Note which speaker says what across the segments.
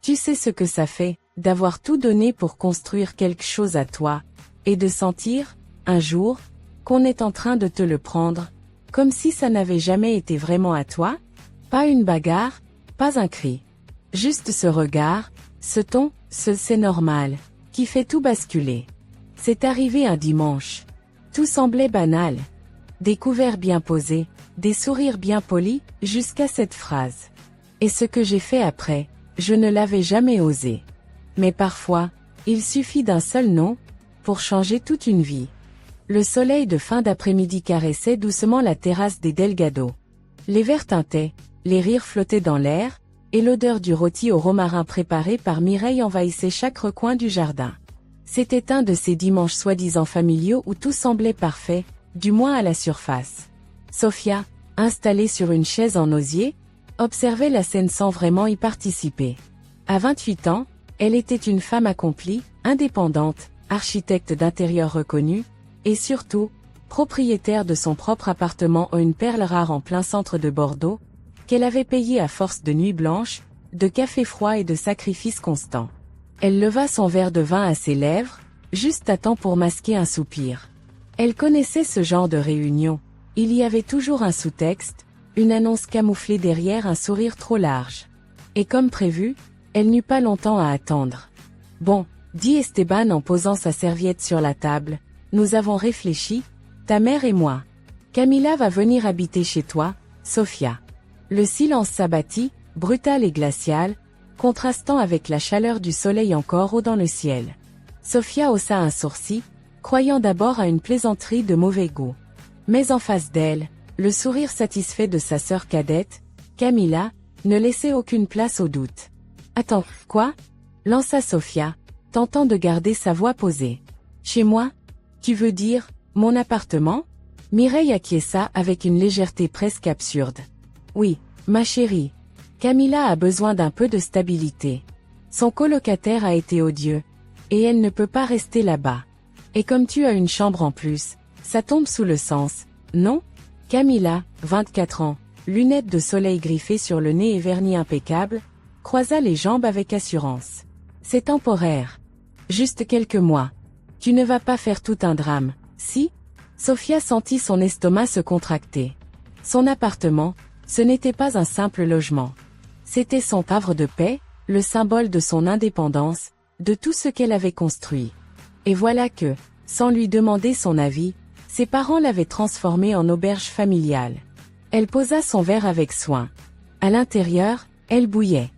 Speaker 1: Tu sais ce que ça fait, d'avoir tout donné pour construire quelque chose à toi, et de sentir, un jour, qu'on est en train de te le prendre, comme si ça n'avait jamais été vraiment à toi? Pas une bagarre, pas un cri. Juste ce regard, ce ton, ce c'est normal, qui fait tout basculer. C'est arrivé un dimanche. Tout semblait banal. Des couverts bien posés, des sourires bien polis, jusqu'à cette phrase. Et ce que j'ai fait après, je ne l'avais jamais osé. Mais parfois, il suffit d'un seul nom, pour changer toute une vie. Le soleil de fin d'après-midi caressait doucement la terrasse des Delgado. Les verres tintaient, les rires flottaient dans l'air, et l'odeur du rôti au romarin préparé par Mireille envahissait chaque recoin du jardin. C'était un de ces dimanches soi-disant familiaux où tout semblait parfait, du moins à la surface. Sofia, installée sur une chaise en osier, observait la scène sans vraiment y participer. À 28 ans, elle était une femme accomplie, indépendante, architecte d'intérieur reconnue, et surtout, propriétaire de son propre appartement ou une perle rare en plein centre de Bordeaux, qu'elle avait payé à force de nuits blanches, de café froid et de sacrifices constants. Elle leva son verre de vin à ses lèvres, juste à temps pour masquer un soupir. Elle connaissait ce genre de réunion. Il y avait toujours un sous-texte, une annonce camouflée derrière un sourire trop large. Et comme prévu, elle n'eut pas longtemps à attendre. « Bon, dit Esteban en posant sa serviette sur la table, nous avons réfléchi, ta mère et moi. Camila va venir habiter chez toi, Sofia. » Le silence s'abattit, brutal et glacial, contrastant avec la chaleur du soleil encore haut dans le ciel. Sofia haussa un sourcil, croyant d'abord à une plaisanterie de mauvais goût. Mais en face d'elle, le sourire satisfait de sa sœur cadette, Camila, ne laissait aucune place au doute. « Attends, quoi ?» lança Sofia, tentant de garder sa voix posée. « Chez moi ? Tu veux dire, mon appartement ?» Mireille acquiesça avec une légèreté presque absurde. « Oui, ma chérie. Camila a besoin d'un peu de stabilité. Son colocataire a été odieux. Et elle ne peut pas rester là-bas. Et comme tu as une chambre en plus, ça tombe sous le sens, non ?» Camila, 24 ans, lunettes de soleil griffées sur le nez et vernis impeccable, croisa les jambes avec assurance. « C'est temporaire. Juste quelques mois. Tu ne vas pas faire tout un drame, si ?» Sofia sentit son estomac se contracter. Son appartement, ce n'était pas un simple logement. C'était son havre de paix, le symbole de son indépendance, de tout ce qu'elle avait construit. Et voilà que, sans lui demander son avis, ses parents l'avaient transformée en auberge familiale. Elle posa son verre avec soin. À l'intérieur, elle bouillait.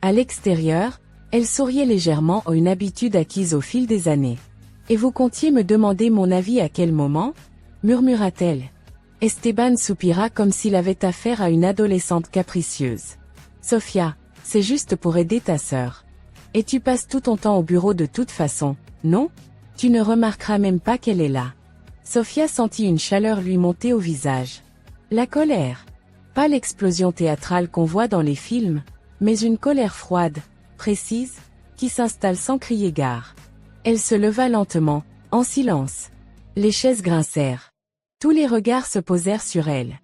Speaker 1: À l'extérieur, elle souriait légèrement à une habitude acquise au fil des années. « Et vous comptiez me demander mon avis à quel moment ?» murmura-t-elle. Esteban soupira comme s'il avait affaire à une adolescente capricieuse. « Sofia, c'est juste pour aider ta sœur. Et tu passes tout ton temps au bureau de toute façon, non ? Tu ne remarqueras même pas qu'elle est là. » Sofia sentit une chaleur lui monter au visage. La colère. Pas l'explosion théâtrale qu'on voit dans les films, mais une colère froide, précise, qui s'installe sans crier gare. Elle se leva lentement, en silence. Les chaises grincèrent. Tous les regards se posèrent sur elle.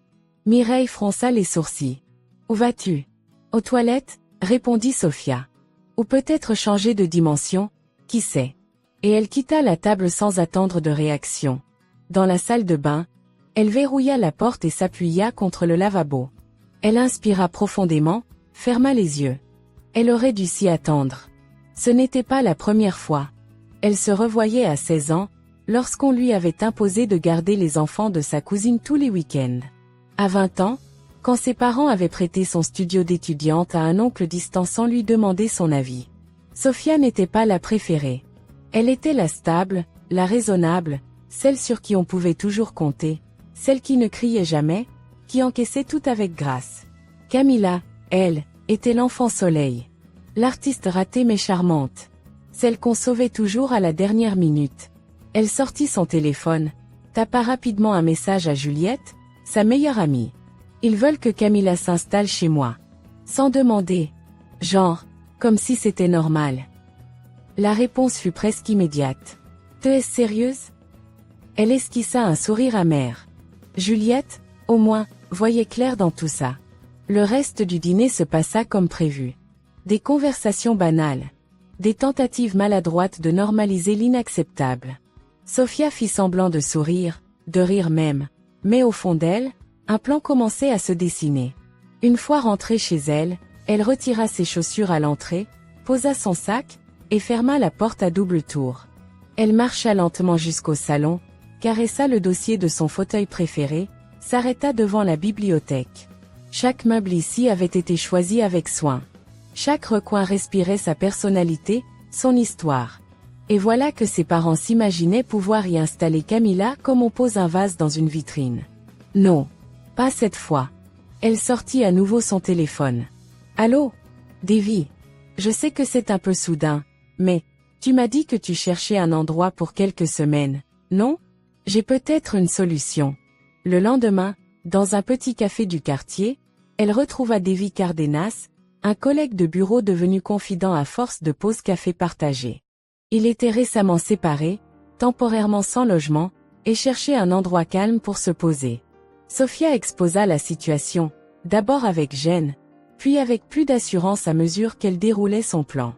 Speaker 1: Mireille fronça les sourcils. « Où vas-tu ? » « Aux toilettes, » répondit Sofia. « Ou peut-être changer de dimension, qui sait. » Et elle quitta la table sans attendre de réaction. Dans la salle de bain, elle verrouilla la porte et s'appuya contre le lavabo. Elle inspira profondément, ferma les yeux. Elle aurait dû s'y attendre. Ce n'était pas la première fois. Elle se revoyait à 16 ans, lorsqu'on lui avait imposé de garder les enfants de sa cousine tous les week-ends. À 20 ans, quand ses parents avaient prêté son studio d'étudiante à un oncle distant sans lui demander son avis. Sofia n'était pas la préférée. Elle était la stable, la raisonnable, celle sur qui on pouvait toujours compter, celle qui ne criait jamais, qui encaissait tout avec grâce. Camila, elle, était l'enfant soleil. L'artiste ratée mais charmante. Celle qu'on sauvait toujours à la dernière minute. Elle sortit son téléphone, tapa rapidement un message à Juliette, sa meilleure amie. Ils veulent que Camila s'installe chez moi. Sans demander. Genre, comme si c'était normal. La réponse fut presque immédiate. T'es sérieuse ? Elle esquissa un sourire amer. Juliette, au moins, voyait clair dans tout ça. Le reste du dîner se passa comme prévu. Des conversations banales. Des tentatives maladroites de normaliser l'inacceptable. Sophia fit semblant de sourire, de rire même, mais au fond d'elle, un plan commençait à se dessiner. Une fois rentrée chez elle, elle retira ses chaussures à l'entrée, posa son sac, et ferma la porte à double tour. Elle marcha lentement jusqu'au salon, caressa le dossier de son fauteuil préféré, s'arrêta devant la bibliothèque. Chaque meuble ici avait été choisi avec soin. Chaque recoin respirait sa personnalité, son histoire. Et voilà que ses parents s'imaginaient pouvoir y installer Camilla comme on pose un vase dans une vitrine. Non, pas cette fois. Elle sortit à nouveau son téléphone. Allô, Davy. Je sais que c'est un peu soudain, mais tu m'as dit que tu cherchais un endroit pour quelques semaines, non? J'ai peut-être une solution. Le lendemain, dans un petit café du quartier, elle retrouva Davy Cardenas, un collègue de bureau devenu confident à force de pauses café partagées. Il était récemment séparé, temporairement sans logement, et cherchait un endroit calme pour se poser. Sophia exposa la situation, d'abord avec gêne, puis avec plus d'assurance à mesure qu'elle déroulait son plan.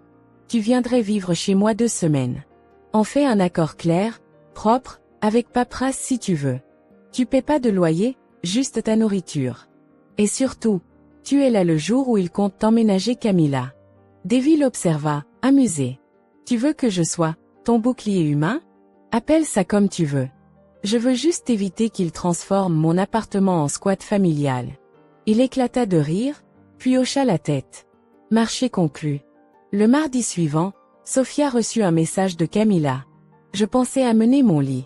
Speaker 1: Tu viendrais vivre chez moi 2 semaines. On fait un accord clair, propre, avec paperasse si tu veux. Tu paies pas de loyer, juste ta nourriture. Et surtout, tu es là le jour où il compte emménager Camilla. Davy l'observa, amusé. Tu veux que je sois ton bouclier humain? Appelle ça comme tu veux. Je veux juste éviter qu'il transforme mon appartement en squat familial. Il éclata de rire, puis hocha la tête. Marché conclu. Le mardi suivant, Sophia reçut un message de Camilla. Je pensais amener mon lit.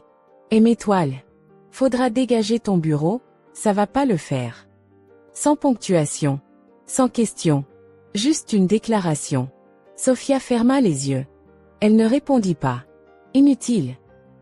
Speaker 1: Et mes toiles. Faudra dégager ton bureau, ça va pas le faire. Sans ponctuation. Sans question. Juste une déclaration. Sophia ferma les yeux. Elle ne répondit pas. Inutile.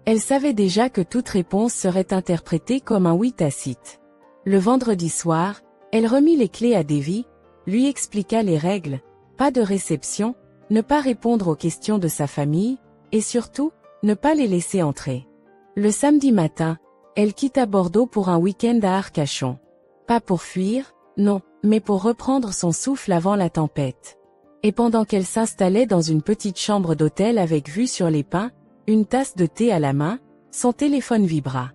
Speaker 1: Elle savait déjà que toute réponse serait interprétée comme un oui tacite. Le vendredi soir, elle remit les clés à Davy, lui expliqua les règles, pas de réception, ne pas répondre aux questions de sa famille, et surtout, ne pas les laisser entrer. Le samedi matin, elle quitta Bordeaux pour un week-end à Arcachon. Pas pour fuir, non, mais pour reprendre son souffle avant la tempête. Et pendant qu'elle s'installait dans une petite chambre d'hôtel avec vue sur les pins, une tasse de thé à la main, son téléphone vibra.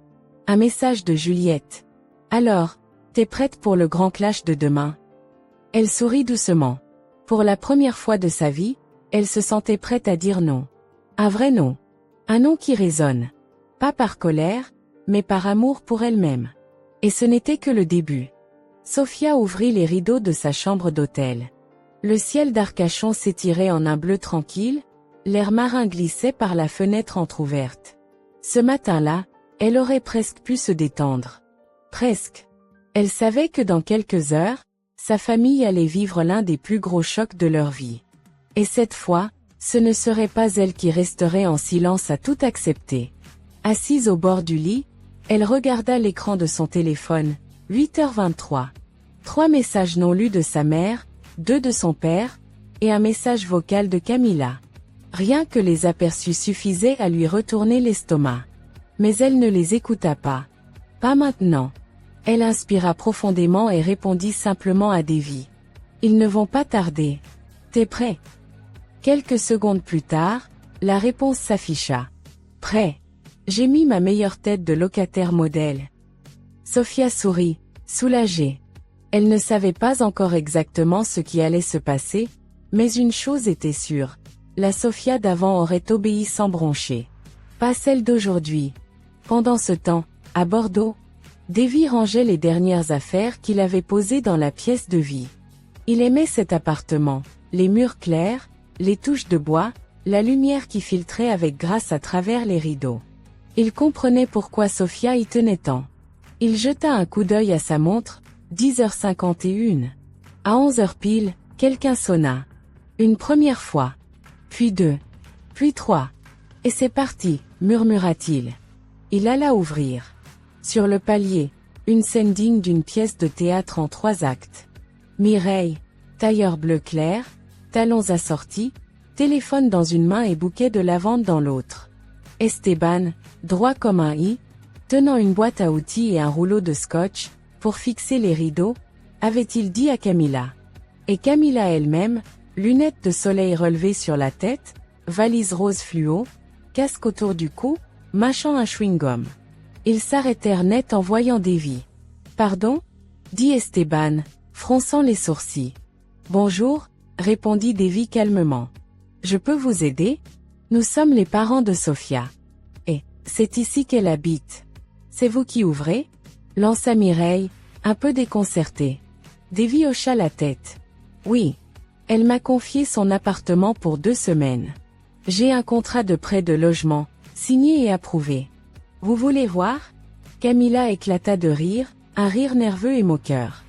Speaker 1: Un message de Juliette. Alors, t'es prête pour le grand clash de demain? Elle sourit doucement. Pour la première fois de sa vie, elle se sentait prête à dire non. Un vrai non. Un non qui résonne. Pas par colère, mais par amour pour elle-même. Et ce n'était que le début. Sophia ouvrit les rideaux de sa chambre d'hôtel. Le ciel d'Arcachon s'étirait en un bleu tranquille, l'air marin glissait par la fenêtre entr'ouverte. Ce matin-là, elle aurait presque pu se détendre. Presque. Elle savait que dans quelques heures, sa famille allait vivre l'un des plus gros chocs de leur vie. Et cette fois, ce ne serait pas elle qui resterait en silence à tout accepter. Assise au bord du lit, elle regarda l'écran de son téléphone, 8h23. 3 messages non lus de sa mère, 2 de son père, et un message vocal de Camilla. Rien que les aperçus suffisaient à lui retourner l'estomac. Mais elle ne les écouta pas. Pas maintenant. Elle inspira profondément et répondit simplement à Davy. Ils ne vont pas tarder. T'es prêt? Quelques secondes plus tard, la réponse s'afficha. Prêt. J'ai mis ma meilleure tête de locataire modèle. Sophia sourit, soulagée. Elle ne savait pas encore exactement ce qui allait se passer, mais une chose était sûre. La Sophia d'avant aurait obéi sans broncher. Pas celle d'aujourd'hui. Pendant ce temps, à Bordeaux, Davy rangeait les dernières affaires qu'il avait posées dans la pièce de vie. Il aimait cet appartement, les murs clairs, les touches de bois, la lumière qui filtrait avec grâce à travers les rideaux. Il comprenait pourquoi Sophia y tenait tant. Il jeta un coup d'œil à sa montre, 10h51. À 11h pile, quelqu'un sonna. Une première fois. Puis 2. Puis 3. Et c'est parti, murmura-t-il. Il alla ouvrir. Sur le palier, une scène digne d'une pièce de théâtre en 3 actes. Mireille, tailleur bleu clair, talons assortis, téléphone dans une main et bouquet de lavande dans l'autre. Esteban, droit comme un i, tenant une boîte à outils et un rouleau de scotch, pour fixer les rideaux, avait-il dit à Camilla. Et Camilla elle-même, lunettes de soleil relevées sur la tête, valise rose fluo, casque autour du cou, mâchant un chewing-gum. Ils s'arrêtèrent net en voyant Davy. « Pardon ?» dit Esteban, fronçant les sourcils. « Bonjour », répondit Davy calmement. « Je peux vous aider ? Nous sommes les parents de Sofia. Et, c'est ici qu'elle habite. C'est vous qui ouvrez ? Lança Mireille, un peu déconcertée. Davy hocha la tête. Oui. Elle m'a confié son appartement pour 2 semaines. J'ai un contrat de prêt de logement, signé et approuvé. Vous voulez voir ? Camilla éclata de rire, un rire nerveux et moqueur.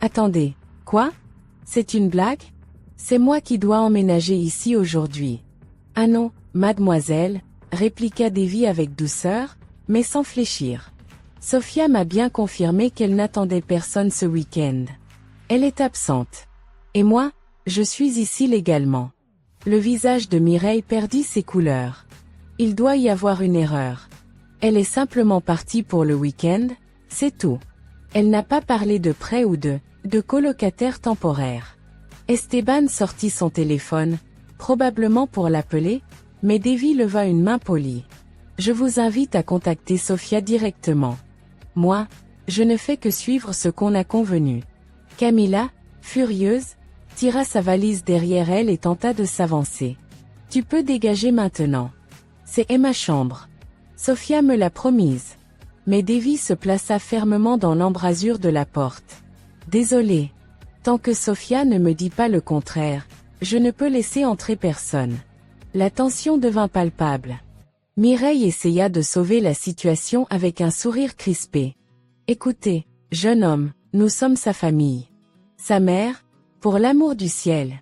Speaker 1: Attendez, quoi ? C'est une blague ? C'est moi qui dois emménager ici aujourd'hui. Ah non, mademoiselle, répliqua Davy avec douceur, mais sans fléchir. Sofia m'a bien confirmé qu'elle n'attendait personne ce week-end. Elle est absente. Et moi, je suis ici légalement. Le visage de Mireille perdit ses couleurs. Il doit y avoir une erreur. Elle est simplement partie pour le week-end, c'est tout. Elle n'a pas parlé de prêt ou de colocataire temporaire. Esteban sortit son téléphone, probablement pour l'appeler, mais Davy leva une main polie. Je vous invite à contacter Sofia directement. Moi, je ne fais que suivre ce qu'on a convenu. Camilla, furieuse, tira sa valise derrière elle et tenta de s'avancer. Tu peux dégager maintenant. C'est ma chambre. Sofia me l'a promise. Mais Davy se plaça fermement dans l'embrasure de la porte. Désolé. Tant que Sofia ne me dit pas le contraire, je ne peux laisser entrer personne. La tension devint palpable. Mireille essaya de sauver la situation avec un sourire crispé. Écoutez, jeune homme, nous sommes sa famille. Sa mère, pour l'amour du ciel.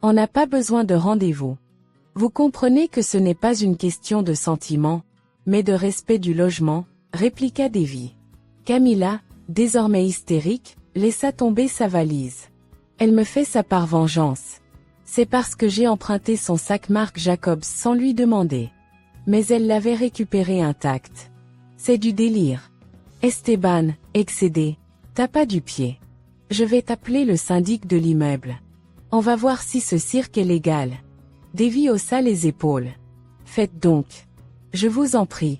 Speaker 1: On n'a pas besoin de rendez-vous. Vous comprenez que ce n'est pas une question de sentiment, mais de respect du logement, répliqua Davy. Camilla, désormais hystérique, laissa tomber sa valise. Elle me fait ça par vengeance. C'est parce que j'ai emprunté son sac Marc Jacobs sans lui demander. Mais elle l'avait récupéré intact. C'est du délire. Esteban, excédé, tapa du pied. Je vais t'appeler le syndic de l'immeuble. On va voir si ce cirque est légal. Davy haussa les épaules. Faites donc. Je vous en prie.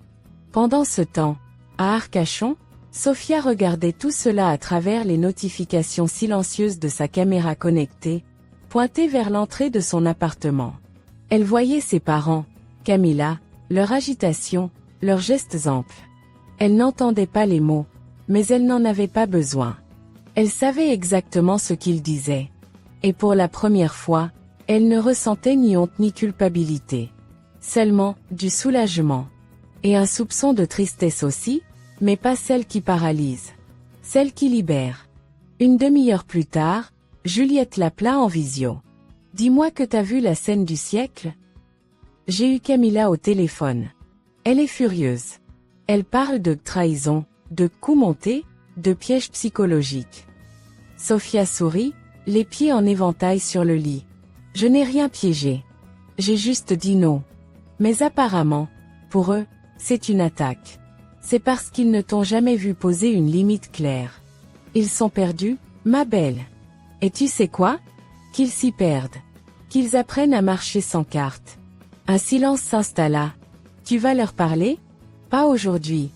Speaker 1: Pendant ce temps, à Arcachon, Sofia regardait tout cela à travers les notifications silencieuses de sa caméra connectée, pointée vers l'entrée de son appartement. Elle voyait ses parents, Camilla, leur agitation, leurs gestes amples. Elle n'entendait pas les mots, mais elle n'en avait pas besoin. Elle savait exactement ce qu'ils disaient. Et pour la première fois, elle ne ressentait ni honte ni culpabilité. Seulement, du soulagement. Et un soupçon de tristesse aussi, mais pas celle qui paralyse. Celle qui libère. Une demi-heure plus tard, Juliette l'appela en visio. « Dis-moi que t'as vu la scène du siècle ?» J'ai eu Camilla au téléphone. Elle est furieuse. Elle parle de trahison, de coups montés, de pièges psychologiques. Sofia sourit, les pieds en éventail sur le lit. Je n'ai rien piégé. J'ai juste dit non. Mais apparemment, pour eux, c'est une attaque. C'est parce qu'ils ne t'ont jamais vu poser une limite claire. Ils sont perdus, ma belle. Et tu sais quoi ? Qu'ils s'y perdent. Qu'ils apprennent à marcher sans carte. Un silence s'installa. Tu vas leur parler ? Pas aujourd'hui.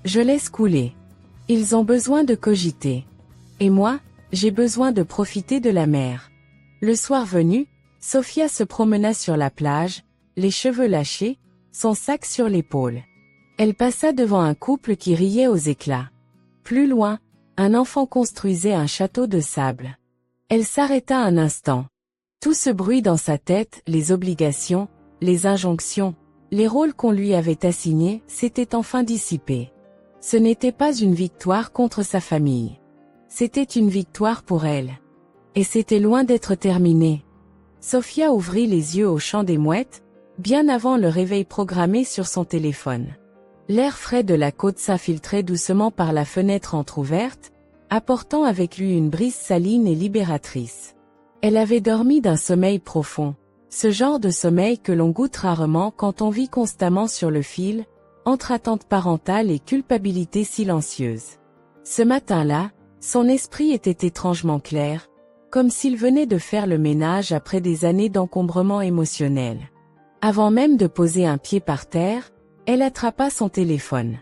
Speaker 1: Je laisse couler. Ils ont besoin de cogiter. Et moi, j'ai besoin de profiter de la mer. Le soir venu, Sofia se promena sur la plage, les cheveux lâchés, son sac sur l'épaule. Elle passa devant un couple qui riait aux éclats. Plus loin, un enfant construisait un château de sable. Elle s'arrêta un instant. Tout ce bruit dans sa tête, les obligations, les injonctions, les rôles qu'on lui avait assignés, s'étaient enfin dissipés. Ce n'était pas une victoire contre sa famille. C'était une victoire pour elle. Et c'était loin d'être terminé. Sofia ouvrit les yeux au chant des mouettes, bien avant le réveil programmé sur son téléphone. L'air frais de la côte s'infiltrait doucement par la fenêtre entr'ouverte, apportant avec lui une brise saline et libératrice. Elle avait dormi d'un sommeil profond, ce genre de sommeil que l'on goûte rarement quand on vit constamment sur le fil, entre attente parentale et culpabilité silencieuse. Ce matin-là, son esprit était étrangement clair, comme s'il venait de faire le ménage après des années d'encombrement émotionnel. Avant même de poser un pied par terre, elle attrapa son téléphone.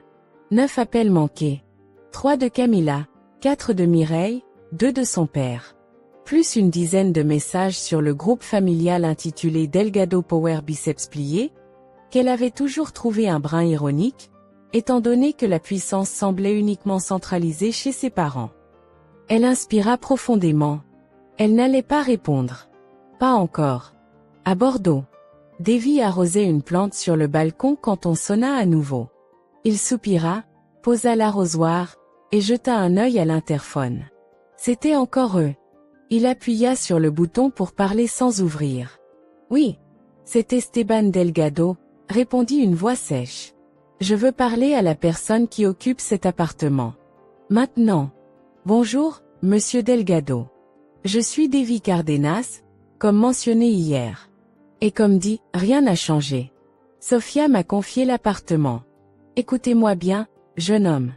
Speaker 1: 9 appels manqués. 3 de Camilla, 4 de Mireille, 2 de son père. Plus une dizaine de messages sur le groupe familial intitulé Delgado Power Biceps Pliés, qu'elle avait toujours trouvé un brin ironique, étant donné que la puissance semblait uniquement centralisée chez ses parents. Elle inspira profondément. Elle n'allait pas répondre. Pas encore. À Bordeaux. Davy arrosait une plante sur le balcon quand on sonna à nouveau. Il soupira, posa l'arrosoir, et jeta un œil à l'interphone. C'était encore eux. Il appuya sur le bouton pour parler sans ouvrir. Oui. C'est Esteban Delgado, répondit une voix sèche. Je veux parler à la personne qui occupe cet appartement. Maintenant. Bonjour, monsieur Delgado. Je suis Davy Cardenas, comme mentionné hier. Et comme dit, rien n'a changé. Sofia m'a confié l'appartement. Écoutez-moi bien, jeune homme.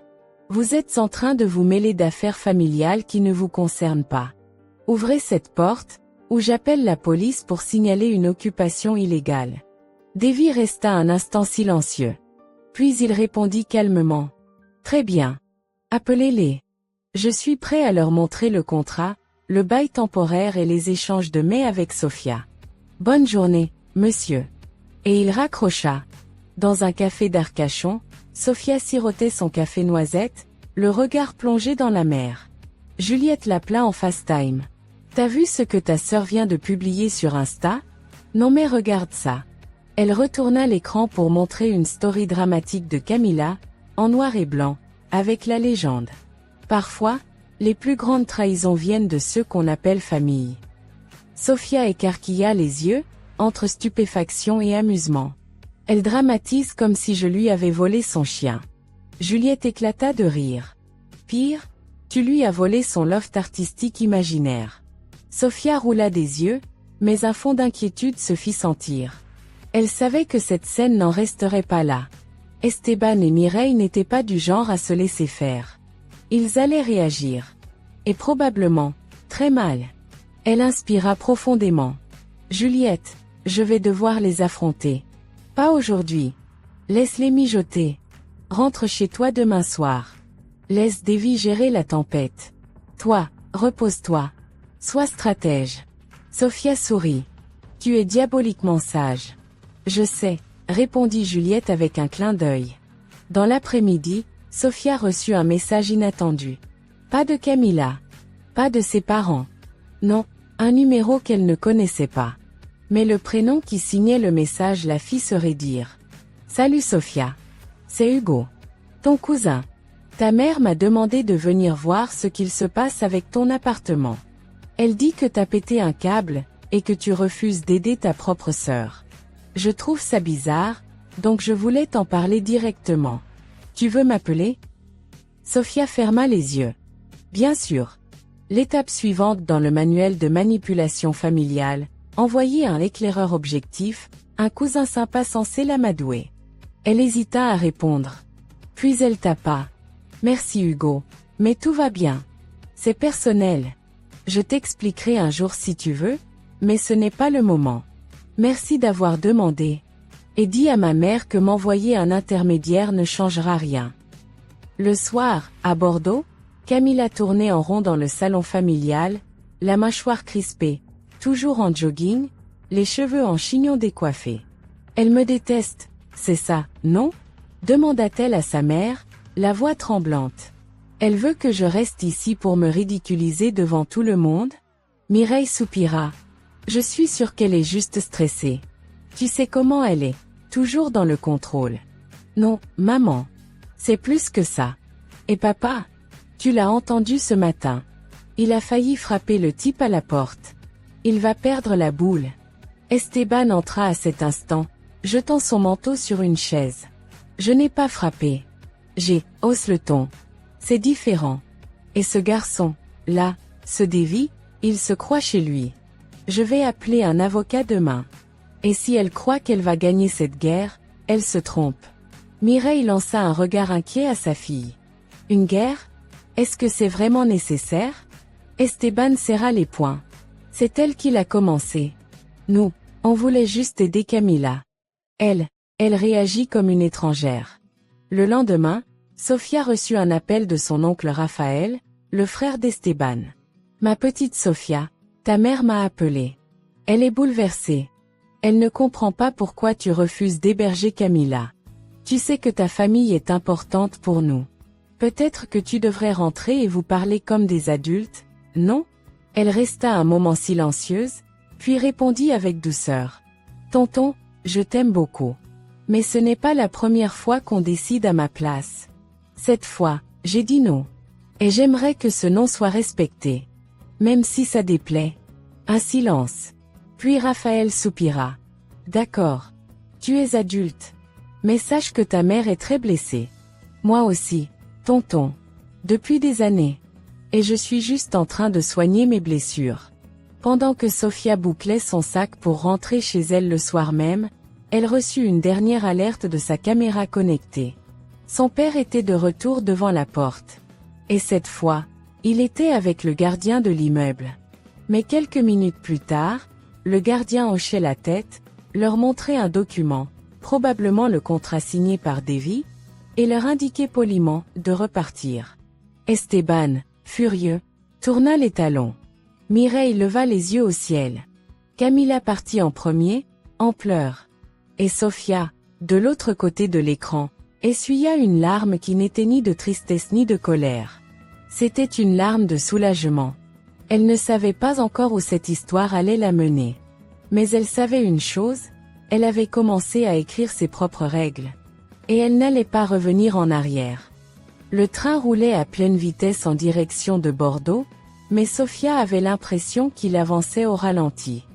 Speaker 1: Vous êtes en train de vous mêler d'affaires familiales qui ne vous concernent pas. Ouvrez cette porte, ou j'appelle la police pour signaler une occupation illégale. Davy resta un instant silencieux. Puis il répondit calmement. Très bien. Appelez-les. Je suis prêt à leur montrer le contrat, le bail temporaire et les échanges de mai avec Sofia. Bonne journée, monsieur. Et il raccrocha. Dans un café d'Arcachon, Sofia sirotait son café noisette, le regard plongé dans la mer. Juliette l'appela en FaceTime. T'as vu ce que ta sœur vient de publier sur Insta? Non mais regarde ça. Elle retourna l'écran pour montrer une story dramatique de Camilla, en noir et blanc, avec la légende. Parfois, les plus grandes trahisons viennent de ceux qu'on appelle famille. Sofia écarquilla les yeux, entre stupéfaction et amusement. Elle dramatise comme si je lui avais volé son chien. Juliette éclata de rire. Pire, tu lui as volé son loft artistique imaginaire. Sofia roula des yeux, mais un fond d'inquiétude se fit sentir. Elle savait que cette scène n'en resterait pas là. Esteban et Mireille n'étaient pas du genre à se laisser faire. Ils allaient réagir. Et probablement, très mal. Elle inspira profondément. Juliette, je vais devoir les affronter. Pas aujourd'hui. Laisse-les mijoter. Rentre chez toi demain soir. Laisse Davy gérer la tempête. Toi, repose-toi. Sois stratège. Sofia sourit. Tu es diaboliquement sage. Je sais, répondit Juliette avec un clin d'œil. Dans l'après-midi, Sofia reçut un message inattendu. Pas de Camilla. Pas de ses parents. Non, un numéro qu'elle ne connaissait pas. Mais le prénom qui signait le message la fit se raidir. Salut Sofia. C'est Hugo. Ton cousin. Ta mère m'a demandé de venir voir ce qu'il se passe avec ton appartement. Elle dit que t'as pété un câble, et que tu refuses d'aider ta propre sœur. Je trouve ça bizarre, donc je voulais t'en parler directement. Tu veux m'appeler? Sofia ferma les yeux. Bien sûr. L'étape suivante dans le manuel de manipulation familiale, envoyer un éclaireur objectif, un cousin sympa censé l'amadouer. Elle hésita à répondre. Puis elle tapa. Merci Hugo, mais tout va bien. C'est personnel. Je t'expliquerai un jour si tu veux, mais ce n'est pas le moment. Merci d'avoir demandé. Et dis à ma mère que m'envoyer un intermédiaire ne changera rien. Le soir, à Bordeaux, Camilla tournait en rond dans le salon familial, la mâchoire crispée, toujours en jogging, les cheveux en chignon décoiffés. Elle me déteste, c'est ça, non? Demanda-t-elle à sa mère, la voix tremblante. Elle veut que je reste ici pour me ridiculiser devant tout le monde? Mireille soupira. Je suis sûre qu'elle est juste stressée. Tu sais comment elle est, toujours dans le contrôle. Non, maman. C'est plus que ça. Et papa? Tu l'as entendu ce matin. Il a failli frapper le type à la porte. Il va perdre la boule. Esteban entra à cet instant, jetant son manteau sur une chaise. Je n'ai pas frappé. Hausse le ton. C'est différent. Et ce garçon, là, ce Davy, il se croit chez lui. Je vais appeler un avocat demain. Et si elle croit qu'elle va gagner cette guerre, elle se trompe. Mireille lança un regard inquiet à sa fille. Une guerre? Est-ce que c'est vraiment nécessaire? Esteban serra les poings. C'est elle qui l'a commencé. Nous, on voulait juste aider Camilla. Elle réagit comme une étrangère. Le lendemain, Sofia reçut un appel de son oncle Raphaël, le frère d'Esteban. Ma petite Sofia, ta mère m'a appelée. Elle est bouleversée. Elle ne comprend pas pourquoi tu refuses d'héberger Camilla. Tu sais que ta famille est importante pour nous. Peut-être que tu devrais rentrer et vous parler comme des adultes, non? Elle resta un moment silencieuse, puis répondit avec douceur. Tonton, je t'aime beaucoup. Mais ce n'est pas la première fois qu'on décide à ma place. Cette fois, j'ai dit non. Et j'aimerais que ce non soit respecté. Même si ça déplaît. Un silence. Puis Raphaël soupira. D'accord. Tu es adulte. Mais sache que ta mère est très blessée. Moi aussi, tonton. Depuis des années. Et je suis juste en train de soigner mes blessures. Pendant que Sofia bouclait son sac pour rentrer chez elle le soir même, elle reçut une dernière alerte de sa caméra connectée. Son père était de retour devant la porte. Et cette fois, il était avec le gardien de l'immeuble. Mais quelques minutes plus tard, le gardien hochait la tête, leur montrait un document, probablement le contrat signé par Davy, et leur indiquait poliment de repartir. Esteban, furieux, tourna les talons. Mireille leva les yeux au ciel. Camilla partit en premier, en pleurs. Et Sofia, de l'autre côté de l'écran, essuya une larme qui n'était ni de tristesse ni de colère. C'était une larme de soulagement. Elle ne savait pas encore où cette histoire allait la mener. Mais elle savait une chose, elle avait commencé à écrire ses propres règles. Et elle n'allait pas revenir en arrière. Le train roulait à pleine vitesse en direction de Bordeaux, mais Sofia avait l'impression qu'il avançait au ralenti.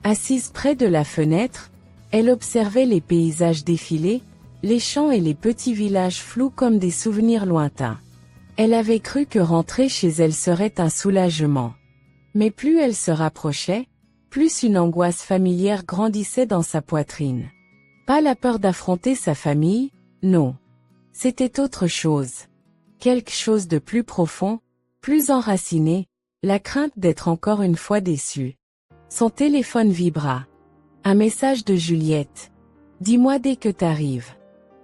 Speaker 1: Assise près de la fenêtre, elle observait les paysages défiler, les champs et les petits villages flous comme des souvenirs lointains. Elle avait cru que rentrer chez elle serait un soulagement. Mais plus elle se rapprochait, plus une angoisse familière grandissait dans sa poitrine. Pas la peur d'affronter sa famille, non. C'était autre chose. Quelque chose de plus profond, plus enraciné, la crainte d'être encore une fois déçue. Son téléphone vibra. Un message de Juliette. Dis-moi dès que t'arrives.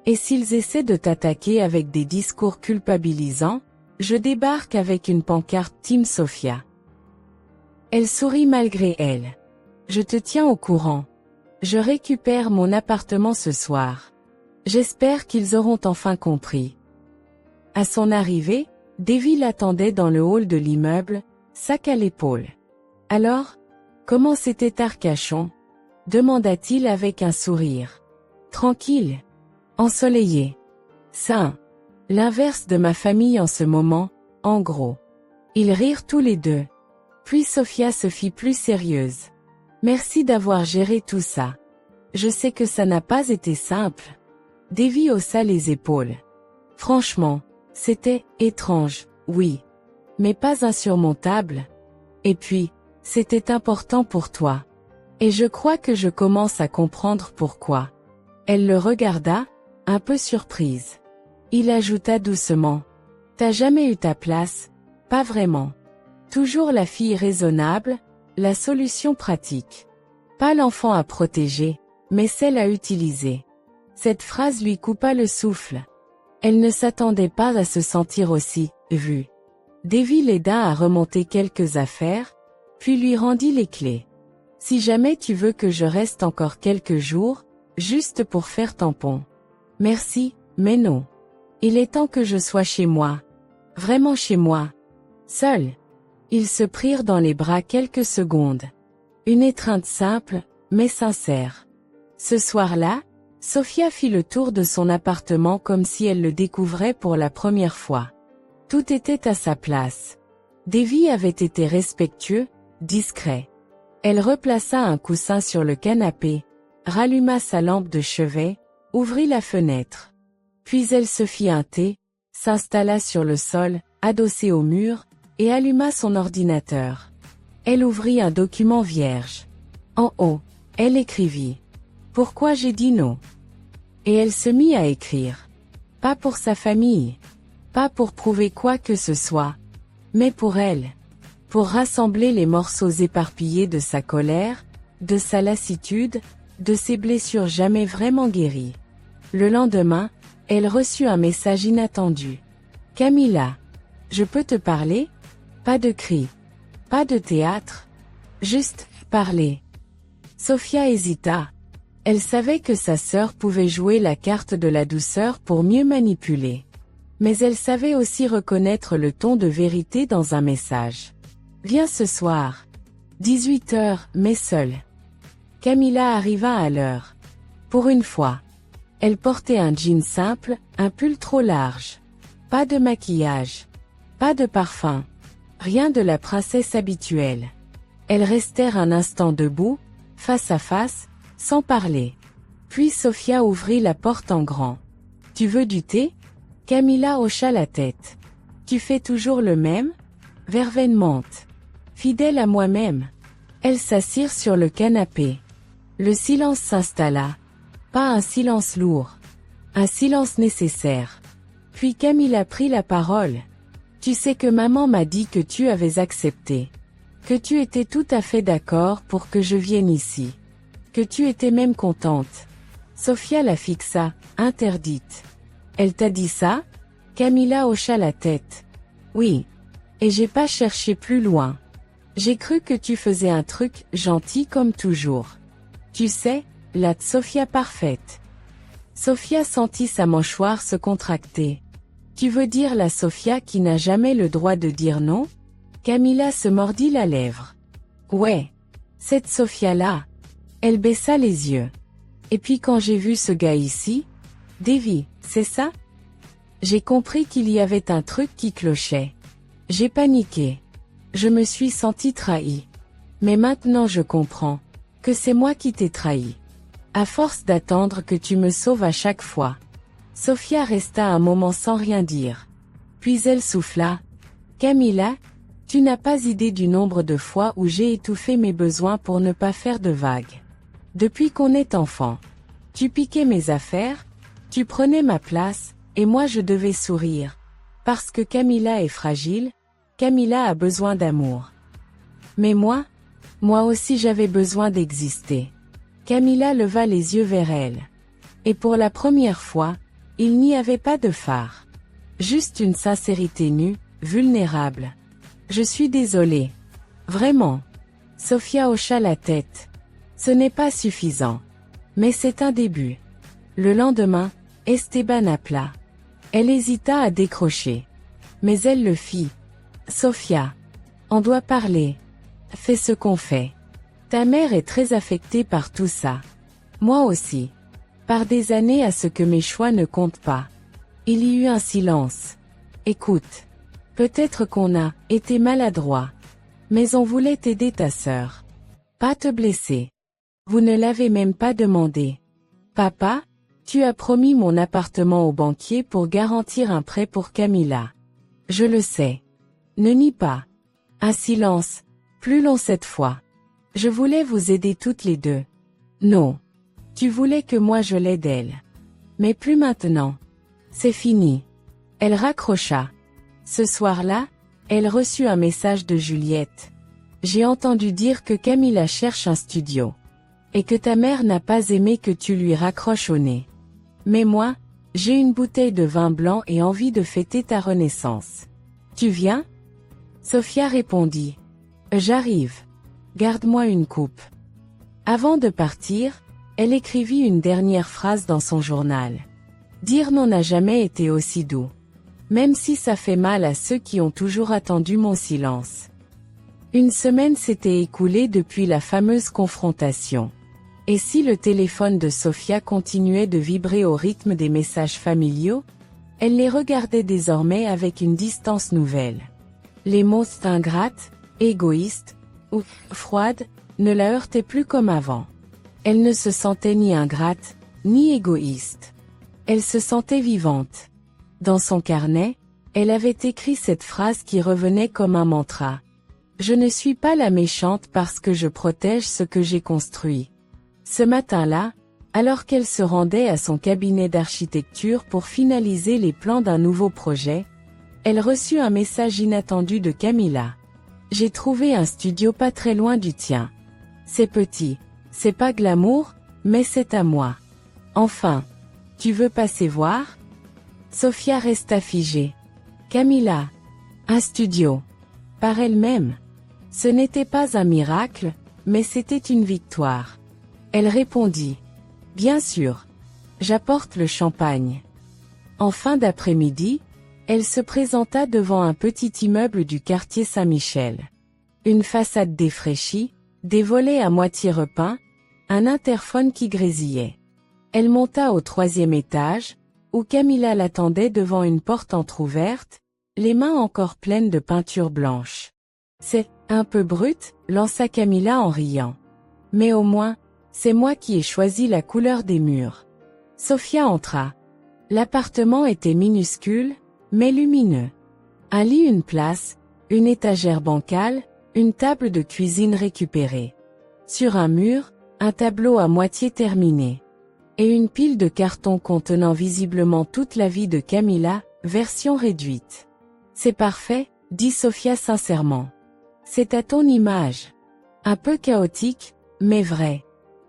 Speaker 1: Et s'ils essaient de t'attaquer avec des discours culpabilisants, je débarque avec une pancarte Team Sofia. Elle sourit malgré elle. Je te tiens au courant. Je récupère mon appartement ce soir. J'espère qu'ils auront enfin compris. À son arrivée, Davy l'attendait dans le hall de l'immeuble, sac à l'épaule. Alors, comment c'était Arcachon? Demanda-t-il avec un sourire. Tranquille. Ensoleillé. Sain. L'inverse de ma famille en ce moment, en gros. Ils rirent tous les deux. Puis Sofia se fit plus sérieuse. Merci d'avoir géré tout ça. Je sais que ça n'a pas été simple. Davy haussa les épaules. Franchement, c'était étrange, oui. Mais pas insurmontable. Et puis, c'était important pour toi. Et je crois que je commence à comprendre pourquoi. Elle le regarda, un peu surprise. Il ajouta doucement. T'as jamais eu ta place, pas vraiment. Toujours la fille raisonnable, la solution pratique. Pas l'enfant à protéger, mais celle à utiliser. Cette phrase lui coupa le souffle. Elle ne s'attendait pas à se sentir aussi vue. Davy l'aida à remonter quelques affaires, puis lui rendit les clés. Si jamais tu veux que je reste encore quelques jours, juste pour faire tampon. Merci, mais non. Il est temps que je sois chez moi. Vraiment chez moi. Seul. Ils se prirent dans les bras quelques secondes. Une étreinte simple, mais sincère. Ce soir-là, Sofia fit le tour de son appartement comme si elle le découvrait pour la première fois. Tout était à sa place. Davy avait été respectueux, discret. Elle replaça un coussin sur le canapé, ralluma sa lampe de chevet, ouvrit la fenêtre. Puis elle se fit un thé, s'installa sur le sol, adossée au mur, et alluma son ordinateur. Elle ouvrit un document vierge. En haut, elle écrivit. Pourquoi j'ai dit non? Et elle se mit à écrire. Pas pour sa famille. Pas pour prouver quoi que ce soit. Mais pour elle. pour rassembler les morceaux éparpillés de sa colère, de sa lassitude, de ses blessures jamais vraiment guéries. Le lendemain, elle reçut un message inattendu. Camilla, je peux te parler? Pas de cris. Pas de théâtre. Juste, parler. Sophia hésita. Elle savait que sa sœur pouvait jouer la carte de la douceur pour mieux manipuler. Mais elle savait aussi reconnaître le ton de vérité dans un message. Viens ce soir. 18 heures, mais seule. Camilla arriva à l'heure. Pour une fois. Elle portait un jean simple, un pull trop large. Pas de maquillage. Pas de parfum. Rien de la princesse habituelle. Elles restèrent un instant debout, face à face, sans parler. Puis Sophia ouvrit la porte en grand. Tu veux du thé? Camilla hocha la tête. Tu fais toujours le même? Verveine mente. Fidèle à moi-même. Elles s'assirent sur le canapé. Le silence s'installa. Pas un silence lourd. Un silence nécessaire. Puis Camilla prit la parole. Tu sais que maman m'a dit que tu avais accepté. Que tu étais tout à fait d'accord pour que je vienne ici. Que tu étais même contente. Sophia la fixa, interdite. Elle t'a dit ça? Camilla hocha la tête. Oui. Et j'ai pas cherché plus loin. J'ai cru que tu faisais un truc gentil comme toujours. Tu sais, la Sophia parfaite. Sophia sentit sa mâchoire se contracter. Tu veux dire la Sophia qui n'a jamais le droit de dire non? Camilla se mordit la lèvre. Ouais. Cette Sophia-là. Elle baissa les yeux. Et puis quand j'ai vu ce gars ici? Davy, c'est ça? J'ai compris qu'il y avait un truc qui clochait. J'ai paniqué. Je me suis sentie trahie. Mais maintenant je comprends. Que c'est moi qui t'ai trahi. À force d'attendre que tu me sauves à chaque fois. Sophia resta un moment sans rien dire. Puis elle souffla. Camilla, tu n'as pas idée du nombre de fois où j'ai étouffé mes besoins pour ne pas faire de vagues. Depuis qu'on est enfant. Tu piquais mes affaires, tu prenais ma place, et moi je devais sourire. Parce que Camilla est fragile, Camilla a besoin d'amour. Mais moi aussi j'avais besoin d'exister. Camilla leva les yeux vers elle. Et pour la première fois, il n'y avait pas de phare. Juste une sincérité nue, vulnérable. Je suis désolée. Vraiment. Sophia hocha la tête. Ce n'est pas suffisant. Mais c'est un début. Le lendemain, Esteban appela. Elle hésita à décrocher. Mais elle le fit. Sophia. On doit parler. Fais ce qu'on fait. Ta mère est très affectée par tout ça. Moi aussi. Par des années à ce que mes choix ne comptent pas. Il y eut un silence. Écoute. Peut-être qu'on a été maladroit. Mais on voulait aider ta sœur. Pas te blesser. Vous ne l'avez même pas demandé. Papa, tu as promis mon appartement au banquier pour garantir un prêt pour Camilla. Je le sais. Ne nie pas. Un silence, plus long cette fois. Je voulais vous aider toutes les deux. Non. Tu voulais que moi je l'aide elle. Mais plus maintenant. C'est fini. Elle raccrocha. Ce soir-là, elle reçut un message de Juliette. J'ai entendu dire que Camilla cherche un studio. Et que ta mère n'a pas aimé que tu lui raccroches au nez. Mais moi, j'ai une bouteille de vin blanc et envie de fêter ta renaissance. Tu viens? Sophia répondit. J'arrive. Garde-moi une coupe. Avant de partir, elle écrivit une dernière phrase dans son journal. Dire non n'a jamais été aussi doux. Même si ça fait mal à ceux qui ont toujours attendu mon silence. Une semaine s'était écoulée depuis la fameuse confrontation. Et si le téléphone de Sophia continuait de vibrer au rythme des messages familiaux, elle les regardait désormais avec une distance nouvelle. Les mots ingrates, égoïstes, ou froides, ne la heurtaient plus comme avant. Elle ne se sentait ni ingrate, ni égoïste. Elle se sentait vivante. Dans son carnet, elle avait écrit cette phrase qui revenait comme un mantra. Je ne suis pas la méchante parce que je protège ce que j'ai construit. Ce matin-là, alors qu'elle se rendait à son cabinet d'architecture pour finaliser les plans d'un nouveau projet, elle reçut un message inattendu de Camilla. J'ai trouvé un studio pas très loin du tien. C'est petit, c'est pas glamour, mais c'est à moi. Enfin, tu veux passer voir? Sophia resta figée. Camilla. Un studio. Par elle-même. Ce n'était pas un miracle, mais c'était une victoire. Elle répondit. Bien sûr. J'apporte le champagne. En fin d'après-midi, elle se présenta devant un petit immeuble du quartier Saint-Michel. Une façade défraîchie, des volets à moitié repeints, un interphone qui grésillait. Elle monta au 3e étage, où Camilla l'attendait devant une porte entr'ouverte, les mains encore pleines de peinture blanche. C'est un peu brut, lança Camilla en riant. Mais au moins, c'est moi qui ai choisi la couleur des murs. Sophia entra. L'appartement était minuscule, mais lumineux. Un lit, une place, une étagère bancale, une table de cuisine récupérée. Sur un mur, un tableau à moitié terminé. Et une pile de cartons contenant visiblement toute la vie de Camilla, version réduite. C'est parfait, dit Sophia sincèrement. C'est à ton image. Un peu chaotique, mais vrai.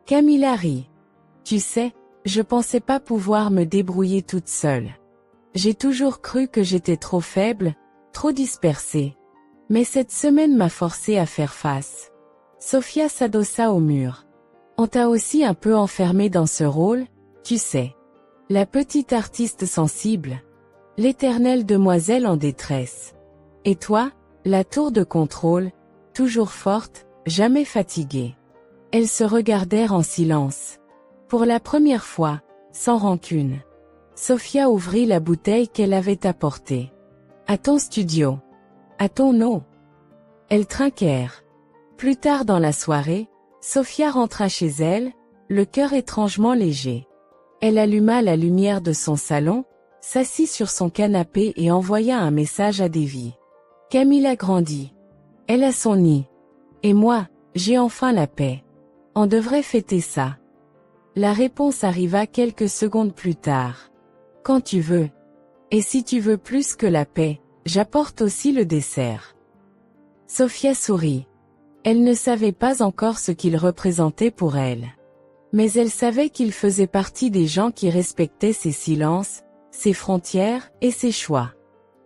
Speaker 1: Camilla rit. Tu sais, je pensais pas pouvoir me débrouiller toute seule. J'ai toujours cru que j'étais trop faible, trop dispersée. Mais cette semaine m'a forcée à faire face. Sophia s'adossa au mur. On t'a aussi un peu enfermée dans ce rôle, tu sais. La petite artiste sensible. L'éternelle demoiselle en détresse. Et toi, la tour de contrôle, toujours forte, jamais fatiguée. Elles se regardèrent en silence. Pour la première fois, sans rancune. Sophia ouvrit la bouteille qu'elle avait apportée. À ton studio. À ton eau. Elles trinquèrent. Plus tard dans la soirée, Sophia rentra chez elle, le cœur étrangement léger. Elle alluma la lumière de son salon, s'assit sur son canapé et envoya un message à Davy. Camilla grandit. Elle a son nid. Et moi, j'ai enfin la paix. On devrait fêter ça. La réponse arriva quelques secondes plus tard. Quand tu veux. Et si tu veux plus que la paix, j'apporte aussi le dessert. Sophia sourit. Elle ne savait pas encore ce qu'il représentait pour elle. Mais elle savait qu'il faisait partie des gens qui respectaient ses silences, ses frontières et ses choix.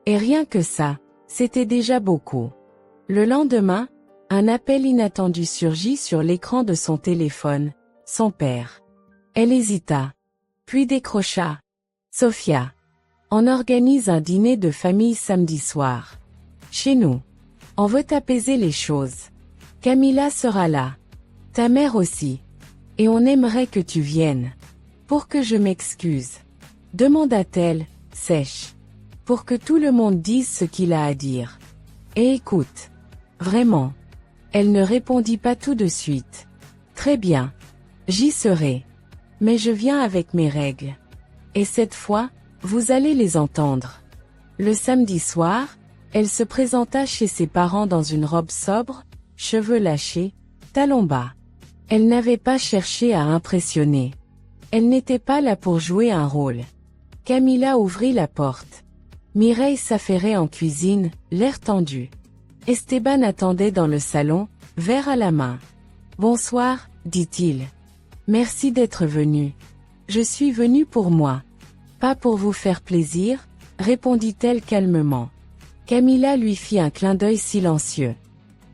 Speaker 1: Et rien que ça, c'était déjà beaucoup. Le lendemain, un appel inattendu surgit sur l'écran de son téléphone, son père. Elle hésita, puis décrocha. Sophia. On organise un dîner de famille samedi soir. Chez nous. On veut apaiser les choses. Camilla sera là. Ta mère aussi. Et on aimerait que tu viennes. Pour que je m'excuse. Demanda-t-elle, sèche. Pour que tout le monde dise ce qu'il a à dire. Et écoute. Vraiment. Elle ne répondit pas tout de suite. Très bien. J'y serai. Mais je viens avec mes règles. Et cette fois, vous allez les entendre. Le samedi soir, elle se présenta chez ses parents dans une robe sobre, cheveux lâchés, talons bas. Elle n'avait pas cherché à impressionner. Elle n'était pas là pour jouer un rôle. Camilla ouvrit la porte. Mireille s'affairait en cuisine, l'air tendu. Esteban attendait dans le salon, verre à la main. Bonsoir, dit-il. Merci d'être venu. Je suis venu pour moi. Pas pour vous faire plaisir, répondit-elle calmement. Camilla lui fit un clin d'œil silencieux.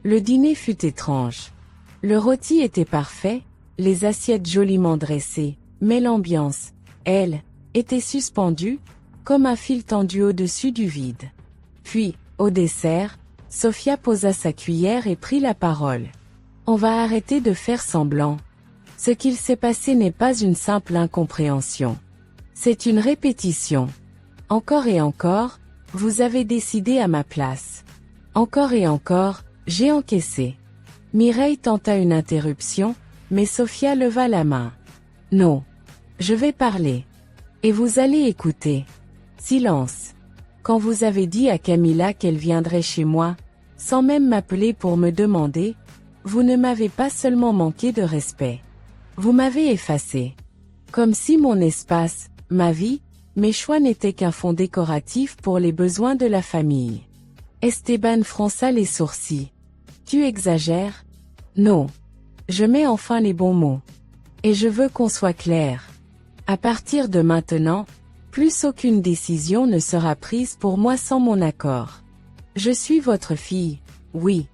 Speaker 1: Le dîner fut étrange. Le rôti était parfait, les assiettes joliment dressées, mais l'ambiance, elle, était suspendue, comme un fil tendu au-dessus du vide. Puis, au dessert, Sophia posa sa cuillère et prit la parole. On va arrêter de faire semblant. Ce qu'il s'est passé n'est pas une simple incompréhension. C'est une répétition. Encore et encore, vous avez décidé à ma place. Encore et encore, j'ai encaissé. Mireille tenta une interruption, mais Sophia leva la main. Non. Je vais parler. Et vous allez écouter. Silence. Quand vous avez dit à Camilla qu'elle viendrait chez moi, sans même m'appeler pour me demander, vous ne m'avez pas seulement manqué de respect. Vous m'avez effacé. Comme si mon espace, ma vie, mes choix n'étaient qu'un fond décoratif pour les besoins de la famille. Esteban fronça les sourcils. Tu exagères? Non. Je mets enfin les bons mots. Et je veux qu'on soit clair. À partir de maintenant, plus aucune décision ne sera prise pour moi sans mon accord. Je suis votre fille, oui.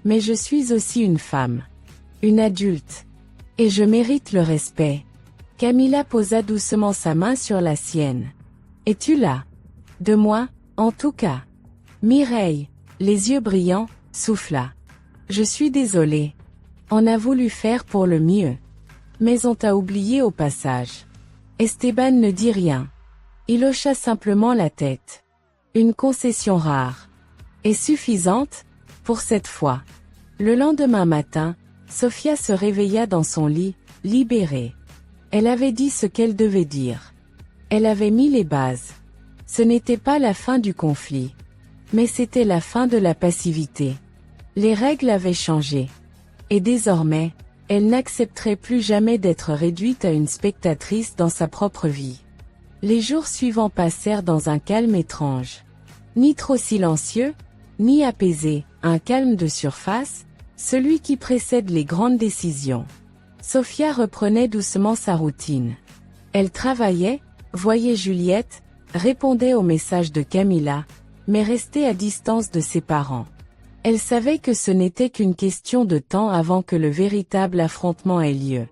Speaker 1: Mais je suis aussi une femme. Une adulte. Et je mérite le respect. Camilla posa doucement sa main sur la sienne. Es-tu là? De moi, en tout cas. Mireille, les yeux brillants, souffla. Je suis désolée. On a voulu faire pour le mieux. Mais on t'a oublié au passage. Esteban ne dit rien. Il hocha simplement la tête. Une concession rare. Et suffisante, pour cette fois. Le lendemain matin, Sofia se réveilla dans son lit, libérée. Elle avait dit ce qu'elle devait dire. Elle avait mis les bases. Ce n'était pas la fin du conflit. Mais c'était la fin de la passivité. Les règles avaient changé. Et désormais, elle n'accepterait plus jamais d'être réduite à une spectatrice dans sa propre vie. Les jours suivants passèrent dans un calme étrange. Ni trop silencieux, ni apaisé, un calme de surface, celui qui précède les grandes décisions. Sofia reprenait doucement sa routine. Elle travaillait, voyait Juliette, répondait aux messages de Camilla, mais restait à distance de ses parents. Elle savait que ce n'était qu'une question de temps avant que le véritable affrontement ait lieu.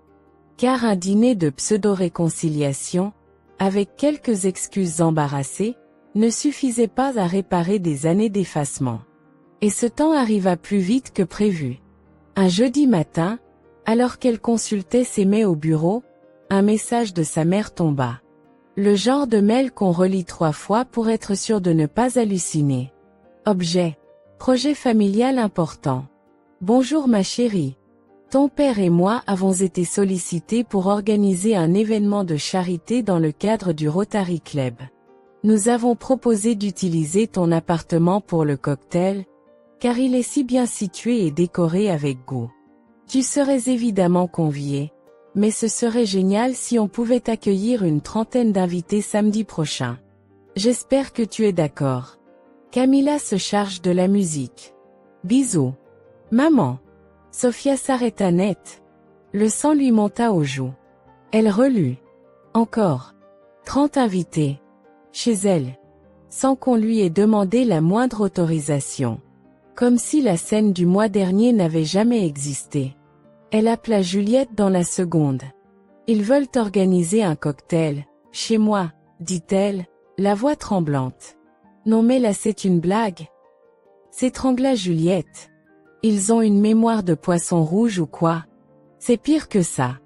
Speaker 1: Car un dîner de pseudo-réconciliation, avec quelques excuses embarrassées, ne suffisait pas à réparer des années d'effacement. Et ce temps arriva plus vite que prévu. Un jeudi matin, alors qu'elle consultait ses mails au bureau, un message de sa mère tomba. Le genre de mail qu'on relit 3 fois pour être sûr de ne pas halluciner. Objet. Projet familial important. Bonjour ma chérie. Ton père et moi avons été sollicités pour organiser un événement de charité dans le cadre du Rotary Club. Nous avons proposé d'utiliser ton appartement pour le cocktail, car il est si bien situé et décoré avec goût. Tu serais évidemment convié, mais ce serait génial si on pouvait accueillir une trentaine d'invités samedi prochain. J'espère que tu es d'accord. Camilla se charge de la musique. Bisous. Maman. Sofia s'arrêta net. Le sang lui monta aux joues. Elle relut. Encore. 30 invités. Chez elle. Sans qu'on lui ait demandé la moindre autorisation. Comme si la scène du mois dernier n'avait jamais existé. Elle appela Juliette dans la seconde. Ils veulent organiser un cocktail, chez moi, dit-elle, la voix tremblante. Non mais là c'est une blague. S'étrangla Juliette. Ils ont une mémoire de poisson rouge ou quoi? C'est pire que ça.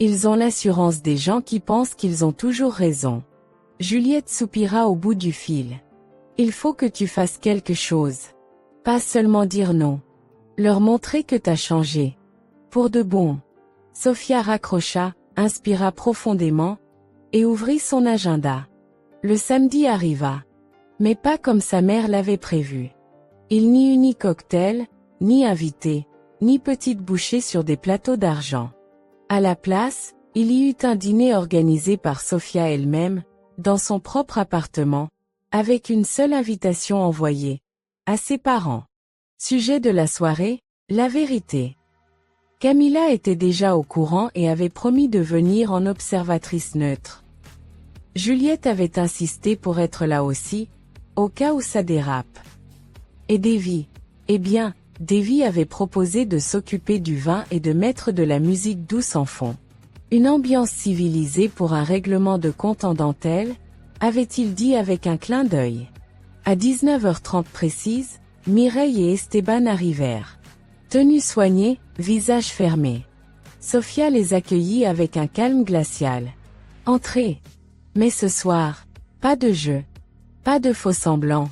Speaker 1: Ils ont l'assurance des gens qui pensent qu'ils ont toujours raison. Juliette soupira au bout du fil. Il faut que tu fasses quelque chose. Pas seulement dire non. Leur montrer que t'as changé. Pour de bon. Sofia raccrocha, inspira profondément, et ouvrit son agenda. Le samedi arriva. Mais pas comme sa mère l'avait prévu. Il n'y eut ni cocktail, ni invité, ni petite bouchée sur des plateaux d'argent. À la place, il y eut un dîner organisé par Sofia elle-même, dans son propre appartement, avec une seule invitation envoyée. À ses parents. Sujet de la soirée, la vérité. Camilla était déjà au courant et avait promis de venir en observatrice neutre. Juliette avait insisté pour être là aussi, au cas où ça dérape. Et Davy? Eh bien, Davy avait proposé de s'occuper du vin et de mettre de la musique douce en fond. Une ambiance civilisée pour un règlement de compte en dentelle, avait-il dit avec un clin d'œil. À 19h30 précise, Mireille et Esteban arrivèrent. Tenue soignée, visage fermé. Sofia les accueillit avec un calme glacial. Entrez. Mais ce soir, pas de jeu. Pas de faux semblants.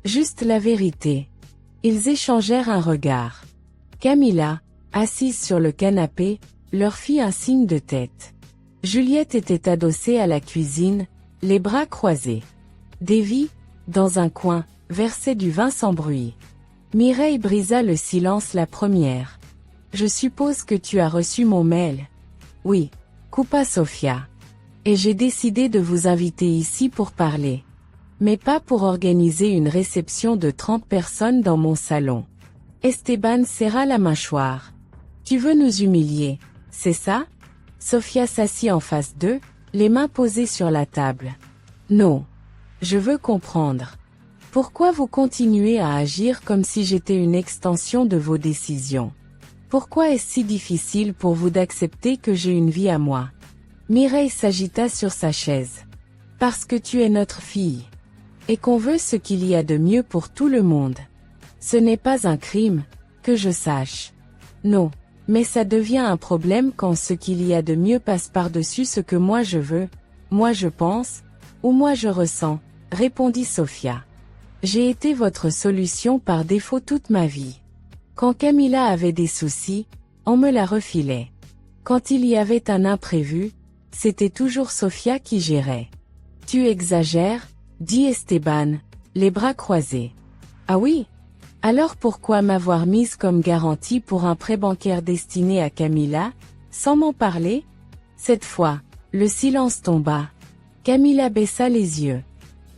Speaker 1: Juste la vérité. Ils échangèrent un regard. Camilla, assise sur le canapé, leur fit un signe de tête. Juliette était adossée à la cuisine, les bras croisés. Davy, dans un coin, versait du vin sans bruit. Mireille brisa le silence la première. Je suppose que tu as reçu mon mail. Oui, coupa Sofia. Et j'ai décidé de vous inviter ici pour parler. Mais pas pour organiser une réception de 30 personnes dans mon salon. Esteban serra la mâchoire. Tu veux nous humilier, c'est ça? Sofia s'assit en face d'eux, les mains posées sur la table. Non. Je veux comprendre. Pourquoi vous continuez à agir comme si j'étais une extension de vos décisions? Pourquoi est-ce si difficile pour vous d'accepter que j'ai une vie à moi? Mireille s'agita sur sa chaise. Parce que tu es notre fille. Et qu'on veut ce qu'il y a de mieux pour tout le monde. Ce n'est pas un crime, que je sache. Non, mais ça devient un problème quand ce qu'il y a de mieux passe par-dessus ce que moi je veux, moi je pense, ou moi je ressens, répondit Sofia. J'ai été votre solution par défaut toute ma vie. Quand Camilla avait des soucis, on me la refilait. Quand il y avait un imprévu, c'était toujours Sofia qui gérait. Tu exagères, dit Esteban, les bras croisés. Ah oui? Alors pourquoi m'avoir mise comme garantie pour un prêt bancaire destiné à Camilla, sans m'en parler? Cette fois, le silence tomba. Camilla baissa les yeux.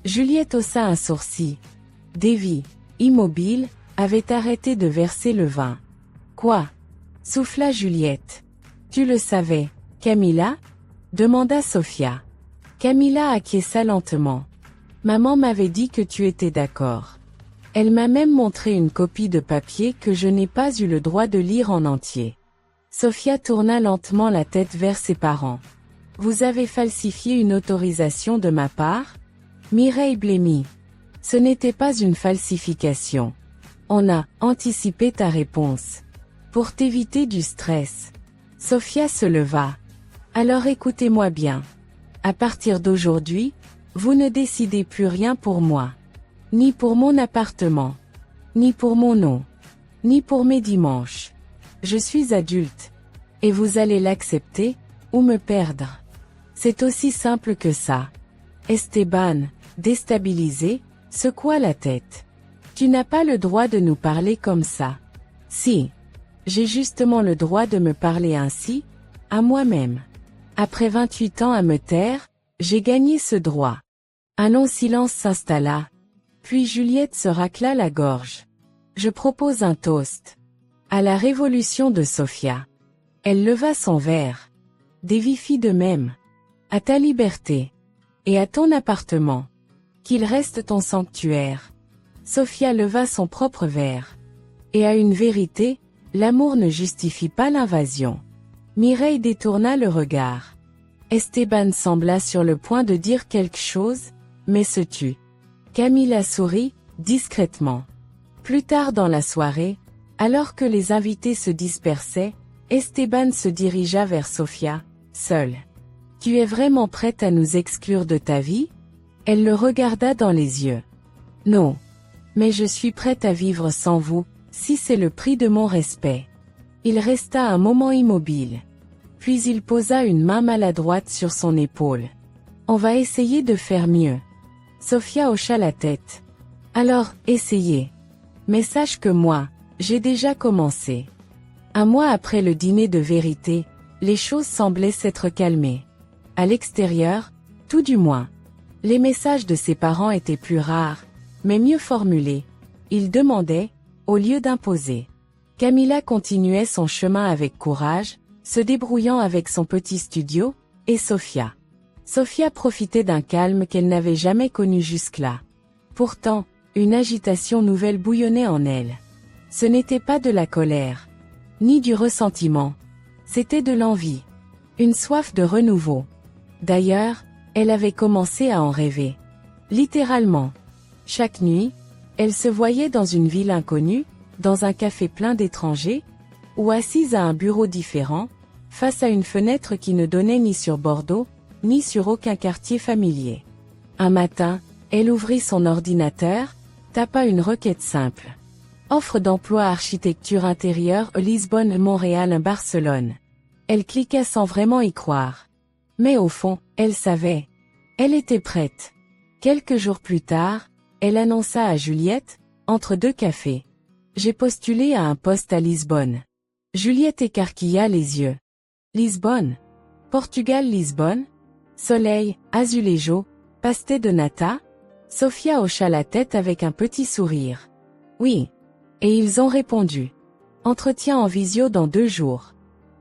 Speaker 1: Juliette haussa un sourcil. Davy, immobile, avait arrêté de verser le vin. Quoi? Souffla Juliette. Tu le savais, Camilla? Demanda Sofia. Camilla acquiesça lentement. Maman m'avait dit que tu étais d'accord. Elle m'a même montré une copie de papier que je n'ai pas eu le droit de lire en entier. Sofia tourna lentement la tête vers ses parents. Vous avez falsifié une autorisation de ma part? Mireille blêmit. Ce n'était pas une falsification. On a anticipé ta réponse. Pour t'éviter du stress. Sofia se leva. Alors écoutez-moi bien. À partir d'aujourd'hui, vous ne décidez plus rien pour moi. Ni pour mon appartement. Ni pour mon nom. Ni pour mes dimanches. Je suis adulte. Et vous allez l'accepter, ou me perdre. C'est aussi simple que ça. Esteban, déstabilisé, secoua la tête. Tu n'as pas le droit de nous parler comme ça. Si. J'ai justement le droit de me parler ainsi, à moi-même. Après 28 ans à me taire, j'ai gagné ce droit. Un long silence s'installa. Puis Juliette se racla la gorge. Je propose un toast. À la révolution de Sofia. Elle leva son verre. Davy fit de même. À ta liberté. Et à ton appartement. Qu'il reste ton sanctuaire. Sofia leva son propre verre. Et à une vérité, l'amour ne justifie pas l'invasion. Mireille détourna le regard. Esteban sembla sur le point de dire quelque chose, mais se tut. Camilla sourit, discrètement. Plus tard dans la soirée, alors que les invités se dispersaient, Esteban se dirigea vers Sofia, seule. Tu es vraiment prête à nous exclure de ta vie? Elle le regarda dans les yeux. Non. Mais je suis prête à vivre sans vous, si c'est le prix de mon respect. Il resta un moment immobile. Puis il posa une main maladroite sur son épaule. On va essayer de faire mieux. Sofia hocha la tête. Alors, essayez. Mais sache que moi, j'ai déjà commencé. Un mois après le dîner de vérité, les choses semblaient s'être calmées. À l'extérieur, tout du moins. Les messages de ses parents étaient plus rares, mais mieux formulés. Ils demandaient, au lieu d'imposer. Camilla continuait son chemin avec courage, se débrouillant avec son petit studio, et Sofia. Sofia profitait d'un calme qu'elle n'avait jamais connu jusque-là. Pourtant, une agitation nouvelle bouillonnait en elle. Ce n'était pas de la colère, ni du ressentiment. C'était de l'envie. Une soif de renouveau. D'ailleurs, elle avait commencé à en rêver. Littéralement. Chaque nuit, elle se voyait dans une ville inconnue, dans un café plein d'étrangers, ou assise à un bureau différent, face à une fenêtre qui ne donnait ni sur Bordeaux, ni sur aucun quartier familier. Un matin, elle ouvrit son ordinateur, tapa une requête simple. Offre d'emploi architecture intérieure Lisbonne, Montréal, Barcelone. Elle cliqua sans vraiment y croire. Mais au fond, elle savait. Elle était prête. Quelques jours plus tard, elle annonça à Juliette, entre deux cafés. J'ai postulé à un poste à Lisbonne. Juliette écarquilla les yeux. Lisbonne? Portugal, Lisbonne? Soleil, azulejo, pastel de nata? Sofia hocha la tête avec un petit sourire. Oui. Et ils ont répondu. Entretien en visio dans 2 jours.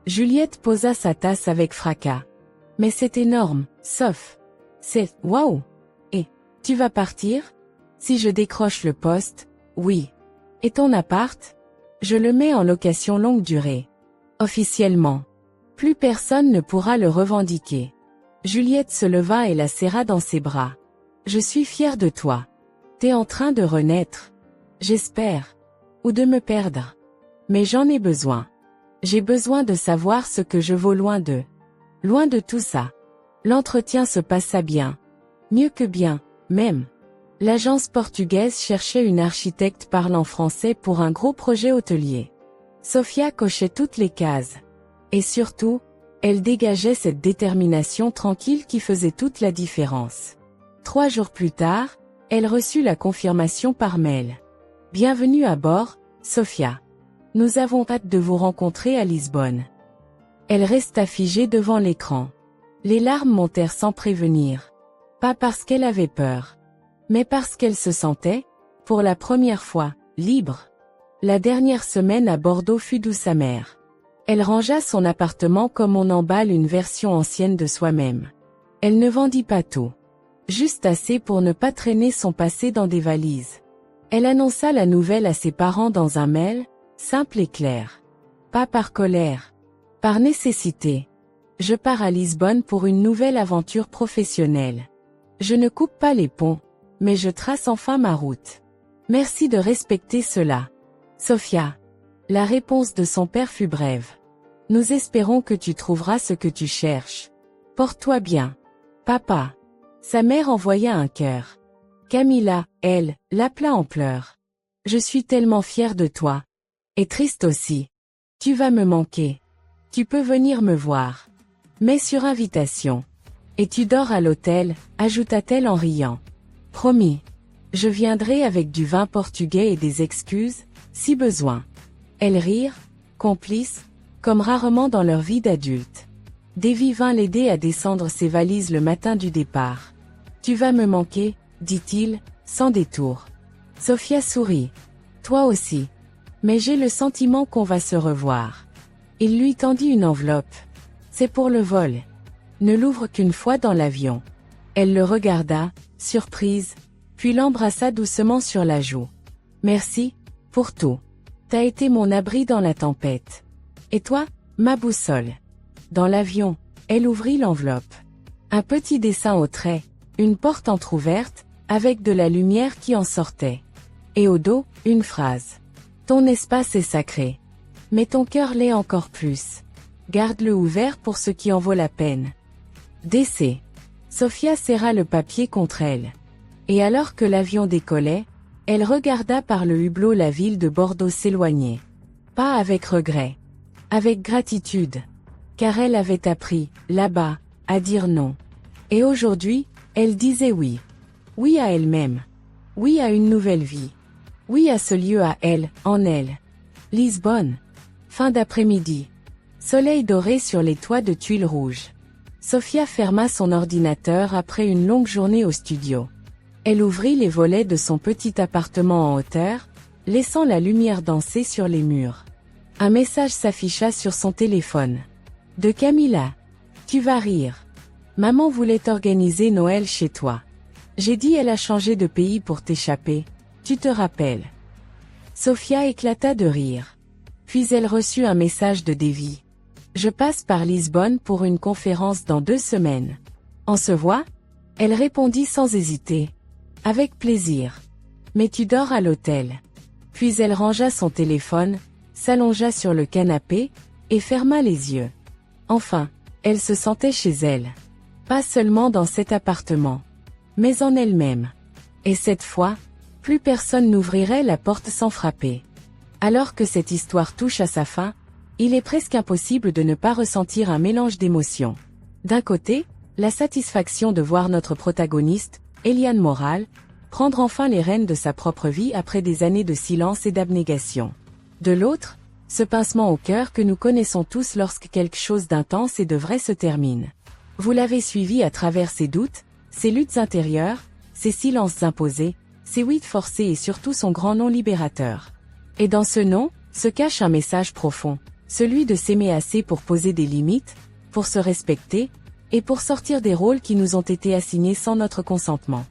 Speaker 1: Juliette posa sa tasse avec fracas. Mais c'est énorme, sauf. C'est, waouh! Et, tu vas partir? Si je décroche le poste, oui. Et ton appart? Je le mets en location longue durée. Officiellement. Plus personne ne pourra le revendiquer. Juliette se leva et la serra dans ses bras. Je suis fière de toi. T'es en train de renaître. J'espère. Ou de me perdre. Mais j'en ai besoin. J'ai besoin de savoir ce que je vaux loin de tout ça. L'entretien se passa bien. Mieux que bien, même. L'agence portugaise cherchait une architecte parlant français pour un gros projet hôtelier. Sofia cochait toutes les cases. Et surtout, elle dégageait cette détermination tranquille qui faisait toute la différence. 3 jours plus tard, elle reçut la confirmation par mail. Bienvenue à bord, Sofia. Nous avons hâte de vous rencontrer à Lisbonne. Elle resta figée devant l'écran. Les larmes montèrent sans prévenir. Pas parce qu'elle avait peur, mais parce qu'elle se sentait, pour la première fois, libre. La dernière semaine à Bordeaux fut douce amère. Elle rangea son appartement comme on emballe une version ancienne de soi-même. Elle ne vendit pas tout. Juste assez pour ne pas traîner son passé dans des valises. Elle annonça la nouvelle à ses parents dans un mail, simple et clair. Pas par colère. Par nécessité. Je pars à Lisbonne pour une nouvelle aventure professionnelle. Je ne coupe pas les ponts, mais je trace enfin ma route. Merci de respecter cela. Sofia. La réponse de son père fut brève. Nous espérons que tu trouveras ce que tu cherches. Porte-toi bien. Papa. Sa mère envoya un cœur. Camilla, elle, l'appela en pleurs. Je suis tellement fière de toi. Et triste aussi. Tu vas me manquer. Tu peux venir me voir. Mais sur invitation. Et tu dors à l'hôtel, ajouta-t-elle en riant. Promis. Je viendrai avec du vin portugais et des excuses, si besoin. Elles rirent, complices, comme rarement dans leur vie d'adulte. Davy vint l'aider à descendre ses valises le matin du départ. Tu vas me manquer, dit-il, sans détour. Sofia sourit. Toi aussi. Mais j'ai le sentiment qu'on va se revoir. Il lui tendit une enveloppe. C'est pour le vol. Ne l'ouvre qu'une fois dans l'avion. Elle le regarda, surprise, puis l'embrassa doucement sur la joue. Merci, pour tout. T'as été mon abri dans la tempête. Et toi, ma boussole. Dans l'avion, elle ouvrit l'enveloppe. Un petit dessin au trait, une porte entr'ouverte, avec de la lumière qui en sortait. Et au dos, une phrase. Ton espace est sacré. Mais ton cœur l'est encore plus. Garde-le ouvert pour ce qui en vaut la peine. Décès. Sofia serra le papier contre elle. Et alors que l'avion décollait, elle regarda par le hublot la ville de Bordeaux s'éloigner. Pas avec regret. Avec gratitude. Car elle avait appris, là-bas, à dire non. Et aujourd'hui, elle disait oui. Oui à elle-même. Oui à une nouvelle vie. Oui à ce lieu à elle, en elle. Lisbonne. Fin d'après-midi. Soleil doré sur les toits de tuiles rouges. Sofia ferma son ordinateur après une longue journée au studio. Elle ouvrit les volets de son petit appartement en hauteur, laissant la lumière danser sur les murs. Un message s'afficha sur son téléphone. De Camilla. Tu vas rire. Maman voulait organiser Noël chez toi. J'ai dit elle a changé de pays pour t'échapper. Tu te rappelles. Sofia éclata de rire. Puis elle reçut un message de Davy. Je passe par Lisbonne pour une conférence dans 2 semaines. On se voit? Elle répondit sans hésiter. Avec plaisir. Mais tu dors à l'hôtel. Puis elle rangea son téléphone, s'allongea sur le canapé, et ferma les yeux. Enfin, elle se sentait chez elle. Pas seulement dans cet appartement, mais en elle-même. Et cette fois, plus personne n'ouvrirait la porte sans frapper. Alors que cette histoire touche à sa fin, il est presque impossible de ne pas ressentir un mélange d'émotions. D'un côté, la satisfaction de voir notre protagoniste, Eliane Moral, prendre enfin les rênes de sa propre vie après des années de silence et d'abnégation. De l'autre, ce pincement au cœur que nous connaissons tous lorsque quelque chose d'intense et de vrai se termine. Vous l'avez suivi à travers ses doutes, ses luttes intérieures, ses silences imposés, ses oui forcés et surtout son grand nom libérateur. Et dans ce non, se cache un message profond, celui de s'aimer assez pour poser des limites, pour se respecter, et pour sortir des rôles qui nous ont été assignés sans notre consentement.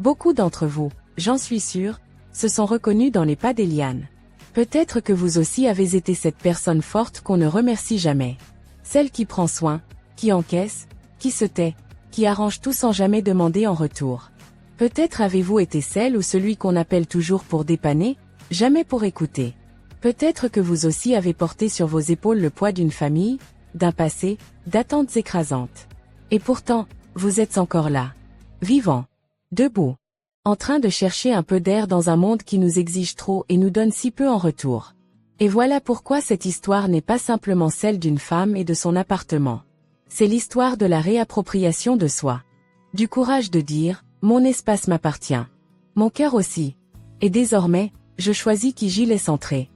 Speaker 1: Beaucoup d'entre vous, j'en suis sûre, se sont reconnus dans les pas d'Eliane. Peut-être que vous aussi avez été cette personne forte qu'on ne remercie jamais. Celle qui prend soin, qui encaisse, qui se tait, qui arrange tout sans jamais demander en retour. Peut-être avez-vous été celle ou celui qu'on appelle toujours pour dépanner, jamais pour écouter. Peut-être que vous aussi avez porté sur vos épaules le poids d'une famille, d'un passé, d'attentes écrasantes. Et pourtant, vous êtes encore là. Vivant. Debout. En train de chercher un peu d'air dans un monde qui nous exige trop et nous donne si peu en retour. Et voilà pourquoi cette histoire n'est pas simplement celle d'une femme et de son appartement. C'est l'histoire de la réappropriation de soi. Du courage de dire, mon espace m'appartient. Mon cœur aussi. Et désormais, je choisis qui j'y laisse entrer.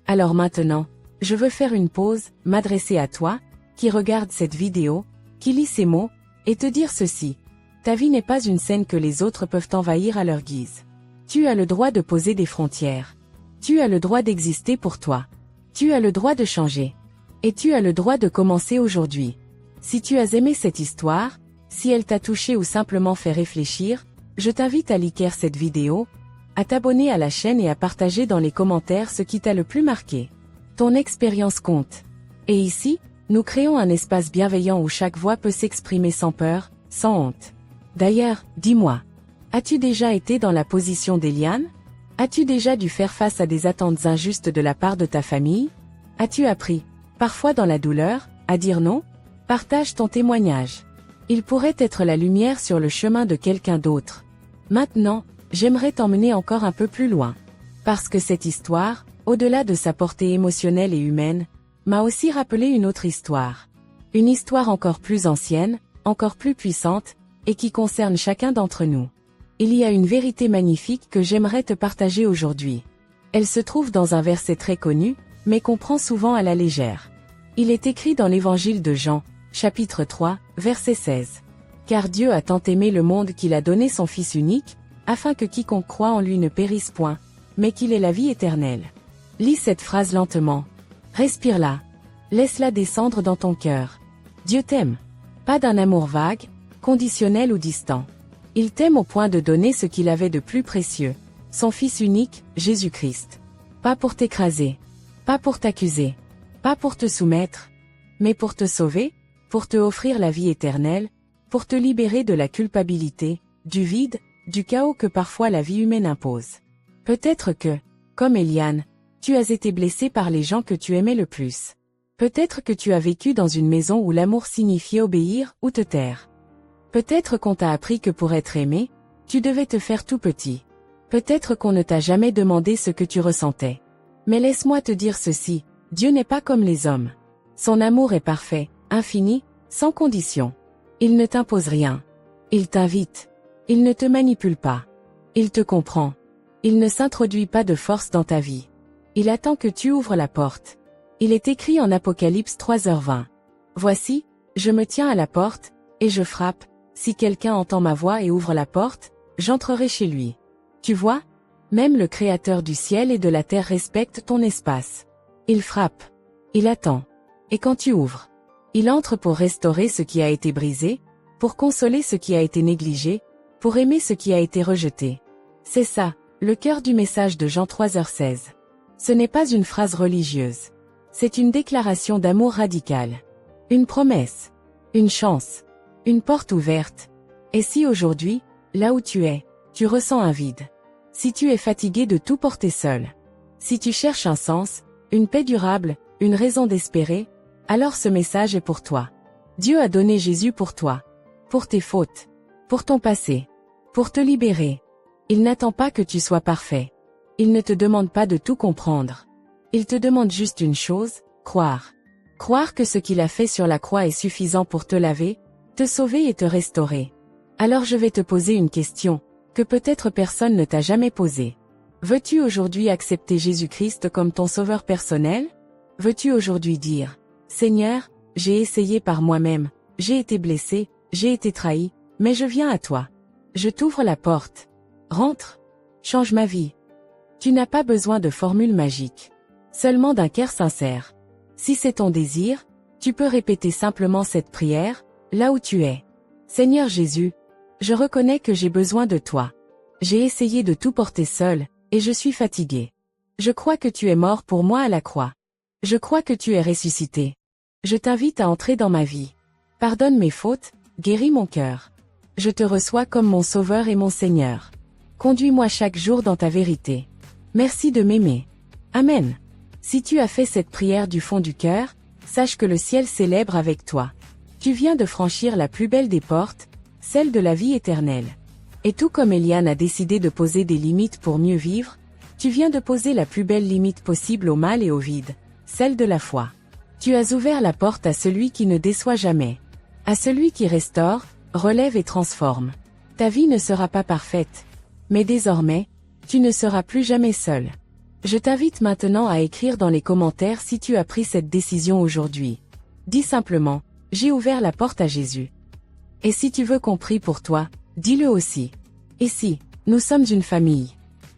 Speaker 1: Alors maintenant, je veux faire une pause, m'adresser à toi, qui regarde cette vidéo, qui lit ces mots, et te dire ceci. Ta vie n'est pas une scène que les autres peuvent envahir à leur guise. Tu as le droit de poser des frontières. Tu as le droit d'exister pour toi. Tu as le droit de changer. Et tu as le droit de commencer aujourd'hui. Si tu as aimé cette histoire, si elle t'a touché ou simplement fait réfléchir, je t'invite à liker cette vidéo, à t'abonner à la chaîne et à partager dans les commentaires ce qui t'a le plus marqué. Ton expérience compte. Et ici, nous créons un espace bienveillant où chaque voix peut s'exprimer sans peur, sans honte. D'ailleurs, dis-moi, as-tu déjà été dans la position d'Eliane? As-tu déjà dû faire face à des attentes injustes de la part de ta famille? As-tu appris, parfois dans la douleur, à dire non? Partage ton témoignage. Il pourrait être la lumière sur le chemin de quelqu'un d'autre. Maintenant, j'aimerais t'emmener encore un peu plus loin. Parce que cette histoire, au-delà de sa portée émotionnelle et humaine, m'a aussi rappelé une autre histoire. Une histoire encore plus ancienne, encore plus puissante, et qui concerne chacun d'entre nous. Il y a une vérité magnifique que j'aimerais te partager aujourd'hui. Elle se trouve dans un verset très connu, mais qu'on prend souvent à la légère. Il est écrit dans l'évangile de Jean, chapitre 3, verset 16. Car Dieu a tant aimé le monde qu'il a donné son Fils unique, afin que quiconque croit en lui ne périsse point, mais qu'il ait la vie éternelle. Lis cette phrase lentement. Respire-la. Laisse-la descendre dans ton cœur. Dieu t'aime. Pas d'un amour vague, conditionnel ou distant. Il t'aime au point de donner ce qu'il avait de plus précieux, son Fils unique, Jésus-Christ. Pas pour t'écraser, pas pour t'accuser, pas pour te soumettre, mais pour te sauver, pour te offrir la vie éternelle, pour te libérer de la culpabilité, du vide, du chaos que parfois la vie humaine impose. Peut-être que, comme Eliane, tu as été blessé par les gens que tu aimais le plus. Peut-être que tu as vécu dans une maison où l'amour signifiait obéir ou te taire. Peut-être qu'on t'a appris que pour être aimé, tu devais te faire tout petit. Peut-être qu'on ne t'a jamais demandé ce que tu ressentais. Mais laisse-moi te dire ceci, Dieu n'est pas comme les hommes. Son amour est parfait, infini, sans condition. Il ne t'impose rien. Il t'invite. Il ne te manipule pas. Il te comprend. Il ne s'introduit pas de force dans ta vie. Il attend que tu ouvres la porte. Il est écrit en Apocalypse 3h20. Voici, je me tiens à la porte, et je frappe. Si quelqu'un entend ma voix et ouvre la porte, j'entrerai chez lui. Tu vois? Même le Créateur du ciel et de la terre respecte ton espace. Il frappe. Il attend. Et quand tu ouvres, il entre pour restaurer ce qui a été brisé, pour consoler ce qui a été négligé, pour aimer ce qui a été rejeté. C'est ça, le cœur du message de Jean 3h16. Ce n'est pas une phrase religieuse. C'est une déclaration d'amour radical. Une promesse. Une chance. Une porte ouverte. Et si aujourd'hui, là où tu es, tu ressens un vide. Si tu es fatigué de tout porter seul. Si tu cherches un sens, une paix durable, une raison d'espérer, alors ce message est pour toi. Dieu a donné Jésus pour toi. Pour tes fautes. Pour ton passé. Pour te libérer. Il n'attend pas que tu sois parfait. Il ne te demande pas de tout comprendre. Il te demande juste une chose, croire. Croire que ce qu'il a fait sur la croix est suffisant pour te laver, te sauver et te restaurer. Alors je vais te poser une question, que peut-être personne ne t'a jamais posée. Veux-tu aujourd'hui accepter Jésus-Christ comme ton sauveur personnel? Veux-tu aujourd'hui dire, Seigneur, j'ai essayé par moi-même, j'ai été blessé, j'ai été trahi, mais je viens à toi. Je t'ouvre la porte. Rentre. Change ma vie. Tu n'as pas besoin de formule magique. Seulement d'un cœur sincère. Si c'est ton désir, tu peux répéter simplement cette prière, là où tu es. Seigneur Jésus, je reconnais que j'ai besoin de toi. J'ai essayé de tout porter seul, et je suis fatigué. Je crois que tu es mort pour moi à la croix. Je crois que tu es ressuscité. Je t'invite à entrer dans ma vie. Pardonne mes fautes, guéris mon cœur. Je te reçois comme mon Sauveur et mon Seigneur. Conduis-moi chaque jour dans ta vérité. Merci de m'aimer. Amen. Si tu as fait cette prière du fond du cœur, sache que le ciel célèbre avec toi. Tu viens de franchir la plus belle des portes, celle de la vie éternelle. Et tout comme Eliane a décidé de poser des limites pour mieux vivre, tu viens de poser la plus belle limite possible au mal et au vide, celle de la foi. Tu as ouvert la porte à celui qui ne déçoit jamais. À celui qui restaure, relève et transforme. Ta vie ne sera pas parfaite. Mais désormais, tu ne seras plus jamais seul. Je t'invite maintenant à écrire dans les commentaires si tu as pris cette décision aujourd'hui. Dis simplement, j'ai ouvert la porte à Jésus. Et si tu veux qu'on prie pour toi, dis-le aussi. Ici, nous sommes une famille.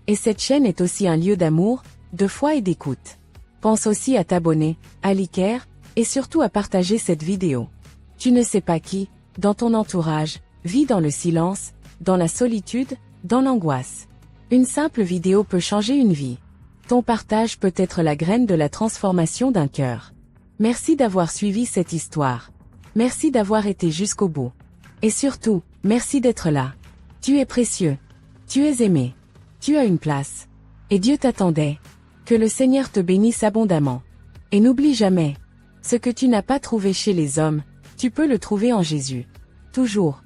Speaker 1: Et cette chaîne est aussi un lieu d'amour, de foi et d'écoute. Pense aussi à t'abonner, à liker, et surtout à partager cette vidéo. Tu ne sais pas qui, dans ton entourage, vit dans le silence, dans la solitude, dans l'angoisse. Une simple vidéo peut changer une vie. Ton partage peut être la graine de la transformation d'un cœur. Merci d'avoir suivi cette histoire. Merci d'avoir été jusqu'au bout. Et surtout, merci d'être là. Tu es précieux. Tu es aimé. Tu as une place. Et Dieu t'attendait. Que le Seigneur te bénisse abondamment. Et n'oublie jamais, ce que tu n'as pas trouvé chez les hommes, tu peux le trouver en Jésus. Toujours.